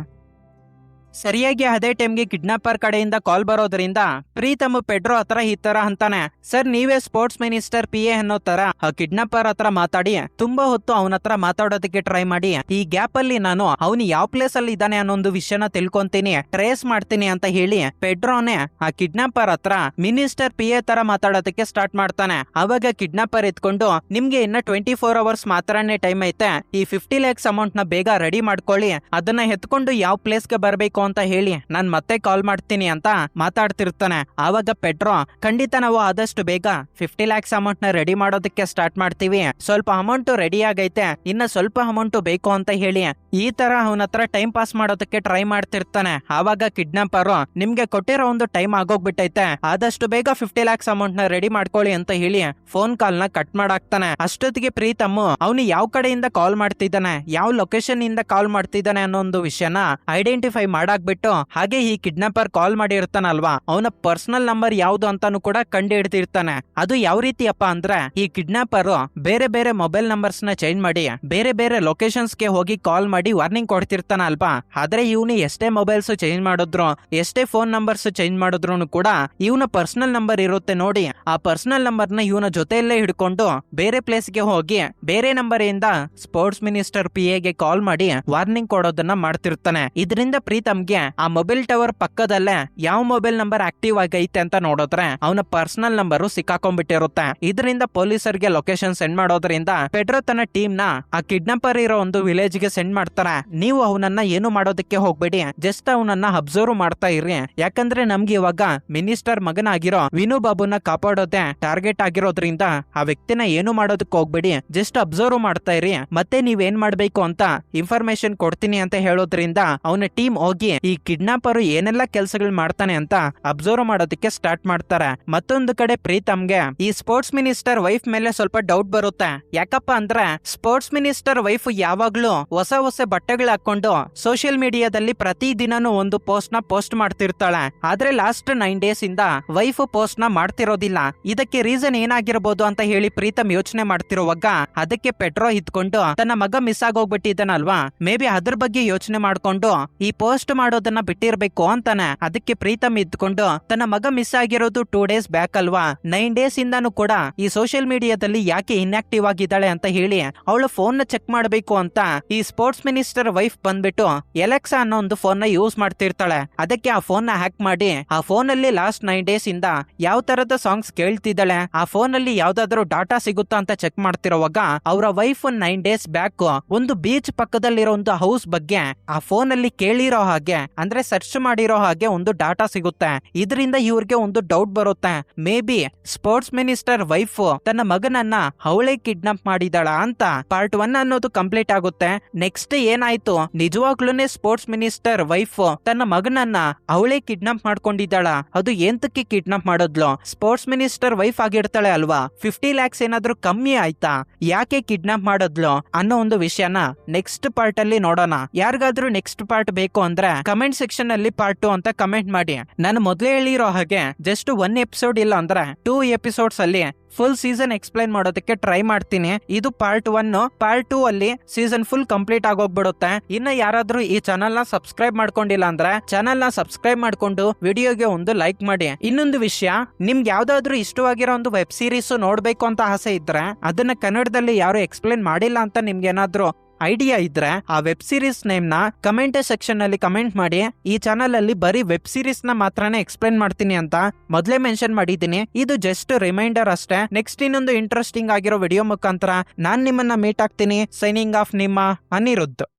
ಸರಿಯಾಗಿ ಅದೇ ಟೈಮ್ಗೆ ಕಿಡ್ನಾಪರ್ ಕಡೆಯಿಂದ ಕಾಲ್ ಬರೋದ್ರಿಂದ ಪ್ರೀತಮ್ ಪೆಡ್ರೋ ಹತ್ರ ಈ ತರ ಅಂತಾನೆ, ಸರ್ ನೀವೇ ಸ್ಪೋರ್ಟ್ಸ್ ಮಿನಿಸ್ಟರ್ PA ಅನ್ನೋ ತರ ಆ ಕಿಡ್ನಾಪರ್ ಹತ್ರ ಮಾತಾಡಿ ತುಂಬಾ ಹೊತ್ತು ಅವನ ಹತ್ರ ಮಾತಾಡೋದಕ್ಕೆ ಟ್ರೈ ಮಾಡಿ ಈ ಗ್ಯಾಪ್ ಅಲ್ಲಿ ನಾನು ಅವನು ಯಾವ ಪ್ಲೇಸ್ ಅಲ್ಲಿ ಇದ್ದಾನೆ ಅನ್ನೋ ಒಂದು ವಿಷಯನ ತಿಳ್ಕೊಂತೀನಿ, ಟ್ರೇಸ್ ಮಾಡ್ತೀನಿ ಅಂತ ಹೇಳಿ ಪೆಡ್ರೋನೆ ಆ ಕಿಡ್ನಾಪರ್ ಹತ್ರ ಮಿನಿಸ್ಟರ್ PA ತರ ಮಾತಾಡೋದಕ್ಕೆ ಸ್ಟಾರ್ಟ್ ಮಾಡ್ತಾನೆ. ಅವಾಗ ಕಿಡ್ನಾಪರ್ ಎತ್ಕೊಂಡು, ನಿಮ್ಗೆ ಇನ್ನ 24 ಅವರ್ಸ್ ಮಾತ್ರನೇ ಟೈಮ್ ಐತೆ, ಈ 50 lakhs ಅಮೌಂಟ್ ನ ಬೇಗ ರೆಡಿ ಮಾಡ್ಕೊಳ್ಳಿ, ಅದನ್ನ ಎತ್ಕೊಂಡು ಯಾವ ಪ್ಲೇಸ್ಗೆ ಬರ್ಬೇಕು ಅಂತ ಹೇಳಿ ನಾನ್ ಮತ್ತೆ ಕಾಲ್ ಮಾಡ್ತೀನಿ ಅಂತ ಮಾತಾಡ್ತಿರ್ತಾನೆ. ಆವಾಗ ಪೆಡ್ರೋ, ಖಂಡಿತ ನಾವು ಆದಷ್ಟು ಬೇಗ 50 lakhs ಅಮೌಂಟ್ ನ ರೆಡಿ ಮಾಡೋದಕ್ಕೆ ಸ್ಟಾರ್ಟ್ ಮಾಡ್ತೀವಿ, ಸ್ವಲ್ಪ ಅಮೌಂಟ್ ರೆಡಿ ಆಗೈತೆ, ಇನ್ನ ಸ್ವಲ್ಪ ಅಮೌಂಟ್ ಬೇಕು ಅಂತ ಹೇಳಿ ಈ ತರ ಅವನ ಹತ್ರ ಟೈಮ್ ಪಾಸ್ ಮಾಡೋದಕ್ಕೆ ಟ್ರೈ ಮಾಡ್ತಿರ್ತಾನೆ. ಆವಾಗ ಕಿಡ್ನಾಪರ್, ನಿಮ್ಗೆ ಕೊಟ್ಟಿರೋ ಒಂದು ಟೈಮ್ ಆಗೋಗ್ಬಿಟ್ಟೈತೆ, ಆದಷ್ಟು ಬೇಗ 50 lakhs ಅಮೌಂಟ್ ನ ರೆಡಿ ಮಾಡ್ಕೊಳ್ಳಿ ಅಂತ ಹೇಳಿ ಫೋನ್ ಕಾಲ್ ನ ಕಟ್ ಮಾಡಾಕ್ತಾನೆ. ಅಷ್ಟೊತ್ತಿಗೆ ಪ್ರೀತಮ್ ಅವನು ಯಾವ ಕಡೆಯಿಂದ ಕಾಲ್ ಮಾಡ್ತಿದ್ದಾನೆ, ಯಾವ ಲೊಕೇಶನ್ ಇಂದ ಕಾಲ್ ಮಾಡ್ತಿದ್ದಾನೆ ಅನ್ನೋ ಒಂದು ವಿಷಯನ ಐಡೆಂಟಿಫೈ ಮಾಡಾಕ್ಬಿಟ್ಟು ಹಾಗೆ ಈ ಕಿಡ್ನಾಪರ್ ಕಾಲ್ ಮಾಡಿರ್ತಾನಲ್ವಾ ಅವನ ಪರ್ಸನಲ್ ನಂಬರ್ ಯಾವ್ದು ಅಂತಾನು ಕೂಡ ಕಂಡು ಹಿಡ್ತಿರ್ತಾನೆ. ಅದು ಯಾವ ರೀತಿಯಪ್ಪ ಅಂದ್ರೆ ಈ ಕಿಡ್ನಾಪರ್ ಬೇರೆ ಬೇರೆ ಮೊಬೈಲ್ ನಂಬರ್ಸ್ ನ ಚೇಂಜ್ ಮಾಡಿ ಬೇರೆ ಬೇರೆ ಲೊಕೇಶನ್ಸ್ ಗೆ ಹೋಗಿ ಕಾಲ್ ಮಾಡಿ ವಾರ್ನಿಂಗ್ ಕೊಡ್ತಿರ್ತಾನ ಅಲ್ವಾ. ಆದ್ರೆ ಇವನು ಎಷ್ಟೇ ಮೊಬೈಲ್ಸ್ ಚೇಂಜ್ ಮಾಡಿದ್ರು ಎಷ್ಟೇ ಫೋನ್ ನಂಬರ್ಸ್ ಚೇಂಜ್ ಮಾಡಿದ್ರು ಕೂಡ ಇವನ ಪರ್ಸನಲ್ ನಂಬರ್ ಇರುತ್ತೆ ನೋಡಿ, ಆ ಪರ್ಸನಲ್ ನಂಬರ್ ನ ಇವನ ಜೊತೆಯಲ್ಲೇ ಹಿಡ್ಕೊಂಡು ಬೇರೆ ಪ್ಲೇಸ್ ಗೆ ಹೋಗಿ ಬೇರೆ ನಂಬರ್ ಇಂದ ಸ್ಪೋರ್ಟ್ಸ್ ಮಿನಿಸ್ಟರ್ PA ಗೆ ಕಾಲ್ ಮಾಡಿ ವಾರ್ನಿಂಗ್ ಕೊಡೋದನ್ನ ಮಾಡ್ತಿರ್ತಾನೆ. ಇದರಿಂದ ಪ್ರೀತಮ್ಗೆ ಆ ಮೊಬೈಲ್ ಟವರ್ ಪಕ್ಕದಲ್ಲೇ ಯಾವ ಮೊಬೈಲ್ ನಂಬರ್ ಆಕ್ಟಿವ್ ಆಗೈತೆ ಅಂತ ನೋಡಿದ್ರೆ ಅವನ ಪರ್ಸನಲ್ ನಂಬರ್ ಸಿಕ್ಕಾಕೊಂಡ್ಬಿಟ್ಟಿರುತ್ತೆ. ಇದರಿಂದ ಪೊಲೀಸರಿಗೆ ಲೊಕೇಶನ್ ಸೆಂಡ್ ಮಾಡೋದ್ರಿಂದ ಪೆಡ್ರೋ ತನ್ನ ಟೀಮ್ ನ ಆ ಕಿಡ್ನಾಪರ್ ಇರೋ ಒಂದು ವಿಲೇಜ್ ಗೆ ಸೆಂಡ್ ಮಾಡ್ತಾರೆ. ನೀವು ಅವನನ್ನ ಏನು ಮಾಡೋದಕ್ಕೆ ಹೋಗ್ಬೇಡಿ, ಜಸ್ಟ್ ಅವನನ್ನ ಅಬ್ಸರ್ವ್ ಮಾಡ್ತಾ ಇರಿ, ಯಾಕಂದ್ರೆ ನಮ್ಗೆ ಇವಾಗ ಮಿನಿಸ್ಟರ್ ಮಗನಾಗಿರೋ ವಿನು ಬಾಬುನ ಕಾಪಾಡೋದೆ ಟಾರ್ಗೆಟ್ ಆಗಿರೋದ್ರಿಂದ ಆ ವ್ಯಕ್ತಿನ ಏನು ಮಾಡೋದಕ್ಕೆ ಹೋಗ್ಬೇಡಿ, ಜಸ್ಟ್ ಅಬ್ಸರ್ವ್ ಮಾಡ್ತಾ ಇರಿ, ಮತ್ತೆ ನೀವೇನ್ ಮಾಡ್ಬೇಕು ಅಂತ ಇನ್ಫಾರ್ಮೇಶನ್ ಕೊಡ್ತೀನಿ ಅಂತ ಹೇಳೋದ್ರಿಂದ ಅವನ ಟೀಮ್ ಹೋಗಿ ಈ ಕಿಡ್ನಾಪರ್ ಏನೆಲ್ಲ ಕೆಲಸಗಳು ಮಾಡ್ತಾನೆ ಅಂತ ಅಬ್ಸರ್ವ್ ಮಾಡೋದಕ್ಕೆ ಸ್ಟಾರ್ಟ್ ಮಾಡ್ತಾರೆ. ಮತ್ತೊಂದು ಕಡೆ ಪ್ರೀತಮ್ಗೆ ಈ ಸ್ಪೋರ್ಟ್ಸ್ ಮಿನಿಸ್ಟರ್ ವೈಫ್ ಮೇಲೆ ಸ್ವಲ್ಪ ಡೌಟ್ ಬರುತ್ತೆ. ಯಾಕಪ್ಪ ಅಂದ್ರೆ ಸ್ಪೋರ್ಟ್ಸ್ ಮಿನಿಸ್ಟರ್ ವೈಫ್ ಯಾವಾಗ್ಲೂ ಹೊಸ ಹೊಸ ಬಟ್ಟೆಗಳು ಹಾಕೊಂಡು ಸೋಷಿಯಲ್ ಮೀಡಿಯಾದಲ್ಲಿ ಪ್ರತಿ ದಿನಾನು ಒಂದು ಪೋಸ್ಟ್ ನ ಪೋಸ್ಟ್ ಮಾಡ್ತಿರ್ತಾಳೆ. ಆದ್ರೆ ಲಾಸ್ಟ್ 9 days ಇಂದ ವೈಫ್ ಪೋಸ್ಟ್ ನ ಮಾಡ್ತಿರೋದಿಲ್ಲ. ಇದಕ್ಕೆ ರೀಸನ್ ಏನಾಗಿರ್ಬೋದು ಅಂತ ಹೇಳಿ ಪ್ರೀತಮ್ ಯೋಚನೆ ಮಾಡ್ತಿರುವಾಗ ಅದಕ್ಕೆ ಪೆಡ್ರೋ ಇದ್ಕೊಂಡು ತನ್ನ ಮಗ ಮಿಸ್ ಆಗೋಗ್ಬಿಟ್ಟಿದ್ದಾನಲ್ವಾ, ಮೇ ಬಿ ಅದ್ರ ಬಗ್ಗೆ ಯೋಚನೆ ಮಾಡ್ಕೊಂಡು ಈ ಪೋಸ್ಟ್ ಮಾಡೋದನ್ನ ಬಿಟ್ಟಿರ್ಬೇಕು ಅಂತಾನೆ. ಅದಕ್ಕೆ ಪ್ರೀತಮ್ ಇದ್ಕೊಂಡು ತನ್ನ ಮಗ ಮಿಸ್ ಆಗಿರೋದು 2 days ಬ್ಯಾಕ್ ಅಲ್ವಾ, 9 days ಇಂದಾನು ಕೂಡ ಈ ಸೋಷಿಯಲ್ ಮೀಡಿಯಾದಲ್ಲಿ ಯಾಕೆ ಇನ್ಆಕ್ಟಿವ್ ಆಗಿದ್ದಾಳೆ ಅಂತ ಹೇಳಿ ಅವಳು ಫೋನ್ ನ ಚೆಕ್ ಮಾಡಬೇಕು ಅಂತ ಈ ಸ್ಪೋರ್ಟ್ಸ್ ಮಿನಿಸ್ಟರ್ ವೈಫ್ ಬಂದ್ಬಿಟ್ಟು ಎಲೆಕ್ಸಾ ಅನ್ನೋ ಒಂದು ಫೋನ್ ನ ಯೂಸ್ ಮಾಡ್ತಿರ್ತಾಳೆ. ಅದಕ್ಕೆ ಆ ಫೋನ್ ನ ಹ್ಯಾಕ್ ಮಾಡಿ ಆ ಫೋನ್ ಅಲ್ಲಿ ಲಾಸ್ಟ್ 9 days ಇಂದ ಯಾವ ತರದ ಸಾಂಗ್ಸ್ ಕೇಳ್ತಿದ್ದಾಳೆ, ಆ ಫೋನ್ ಅಲ್ಲಿ ಯಾವ್ದಾದ್ರು ಡಾಟಾ ಸಿಗುತ್ತಾ ಅಂತ ಚೆಕ್ ಮಾಡ್ತಿರೋವಾಗ ಅವರ ವೈಫ್ 9 days ಬ್ಯಾಕ್ ಒಂದು ಬೀಚ್ ಪಕ್ಕದಲ್ಲಿರೋ ಒಂದು ಹೌಸ್ ಬಗ್ಗೆ ಆ ಫೋನ್ ಅಲ್ಲಿ ಕೇಳಿರೋ ಹಾಗೆ ಅಂದ್ರೆ ಸರ್ಚ್ ಮಾಡಿರೋ ಹಾಗೆ ಒಂದು ಡಾಟಾ ಸಿಗುತ್ತೆ. ಇದರಿಂದ ಇವ್ರಿಗೆ ಒಂದು ಡೌಟ್ ಬರುತ್ತೆ, may be sports minister wife ತನ್ನ ಮಗನನ್ನ ಅವಳೇ ಕಿಡ್ನಾಪ್ ಮಾಡಿದಾಳ ಅಂತ. ಪಾರ್ಟ್ 1 ಅನ್ನೋದು ಕಂಪ್ಲೀಟ್ ಆಗುತ್ತೆ. ನೆಕ್ಸ್ಟ್ ಏನಾಯ್ತು, ನಿಜವಾಗ್ಲೂನೇ ಸ್ಪೋರ್ಟ್ಸ್ ಮಿನಿಸ್ಟರ್ ವೈಫ್ ತನ್ನ ಮಗನನ್ನ ಅವಳೇ ಕಿಡ್ನಾಪ್ ಮಾಡ್ಕೊಂಡಿದ್ದಾಳ, ಅದು ಎಂತಕ್ಕೆ ಕಿಡ್ನಾಪ್ ಮಾಡೋದ್ಲು, ಸ್ಪೋರ್ಟ್ಸ್ ಮಿನಿಸ್ಟರ್ ವೈಫ್ ಆಗಿರ್ತಾಳೆ ಅಲ್ವಾ, 50 lakhs ಏನಾದ್ರೂ ಕಮ್ಮಿ ಆಯ್ತಾ, ಯಾಕೆ ಕಿಡ್ನಾಪ್ ಮಾಡೋದ್ಲು ಅನ್ನೋ ಒಂದು ವಿಷಯನ ನೆಕ್ಸ್ಟ್ ಪಾರ್ಟ್ ಅಲ್ಲಿ ನೋಡೋಣ. ಯಾರಿಗಾದ್ರೂ ನೆಕ್ಸ್ಟ್ ಪಾರ್ಟ್ ಬೇಕು ಅಂದ್ರೆ ಕಮೆಂಟ್ ಸೆಕ್ಷನ್ ಅಲ್ಲಿ ಪಾರ್ಟ್ 2 ಅಂತ ಕಮೆಂಟ್ ಮಾಡಿ. ನಾನು ಮೊದಲೇ ಹೇಳಿರೋ ಹಾಗೆ ಜಸ್ಟ್ 1 ಎಪಿಸೋಡ್ ಇಲ್ಲ ಅಂದ್ರೆ 2 ಎಪಿಸೋಡ್ಸ್ ಅಲ್ಲಿ ಫುಲ್ ಸೀಸನ್ ಎಕ್ಸ್ಪ್ಲೈನ್ ಮಾಡೋದಕ್ಕೆ ಟ್ರೈ ಮಾಡ್ತೀನಿ. ಇದು ಪಾರ್ಟ್ 1. ಪಾರ್ಟ್ 2 ಅಲ್ಲಿ ಸೀಸನ್ ಫುಲ್ ಕಂಪ್ಲೀಟ್ ಆಗೋಗ್ಬಿಡುತ್ತೆ. ಇನ್ನ ಯಾರಾದ್ರೂ ಈ ಚಾನಲ್ ನ ಸಬ್ಸ್ಕ್ರೈಬ್ ಮಾಡ್ಕೊಂಡಿಲ್ಲ ಅಂದ್ರೆ ಚಾನಲ್ ನ ಸಬ್ಸ್ಕ್ರೈಬ್ ಮಾಡ್ಕೊಂಡು ವಿಡಿಯೋಗೆ ಒಂದು ಲೈಕ್ ಮಾಡಿ. ಇನ್ನೊಂದು ವಿಷಯ, ನಿಮ್ಗೆ ಯಾವ್ದಾದ್ರು ಇಷ್ಟವಾಗಿರೋ ಒಂದು ವೆಬ್ ಸೀರೀಸ್ ನೋಡ್ಬೇಕು ಅಂತ ಆಸೆ ಇದ್ರೆ ಅದನ್ನ ಕನ್ನಡದಲ್ಲಿ ಯಾರು ಎಕ್ಸ್ಪ್ಲೈನ್ ಮಾಡಿಲ್ಲ ಅಂತ ನಿಮ್ಗೆ ಏನಾದ್ರು ಐಡಿಯಾ ಇದ್ರೆ ಆ ವೆಬ್ ಸೀರೀಸ್ ನೇಮ್ ನ ಕಮೆಂಟ್ ಸೆಕ್ಷನ್ ಅಲ್ಲಿ ಕಮೆಂಟ್ ಮಾಡಿ. ಈ ಚಾನಲ್ ಅಲ್ಲಿ ಬರೀ ವೆಬ್ ಸೀರೀಸ್ ನ ಮಾತ್ರನೇ ಎಕ್ಸ್ಪ್ಲೈನ್ ಮಾಡ್ತೀನಿ ಅಂತ ಮೊದಲೇ ಮೆನ್ಷನ್ ಮಾಡಿದ್ದೀನಿ. ಇದು ಜಸ್ಟ್ ರಿಮೈಂಡರ್ ಅಷ್ಟೇ. ನೆಕ್ಸ್ಟ್ ಇನ್ನೊಂದು ಇಂಟ್ರೆಸ್ಟಿಂಗ್ ಆಗಿರೋ ವಿಡಿಯೋ ಮುಖಾಂತರ ನಾನ್ ನಿಮ್ಮನ್ನ ಮೀಟ್ ಆಗ್ತೀನಿ. ಸೈನಿಂಗ್ ಆಫ್, ನಿಮ್ಮ ಅನಿರುದ್ಧ್.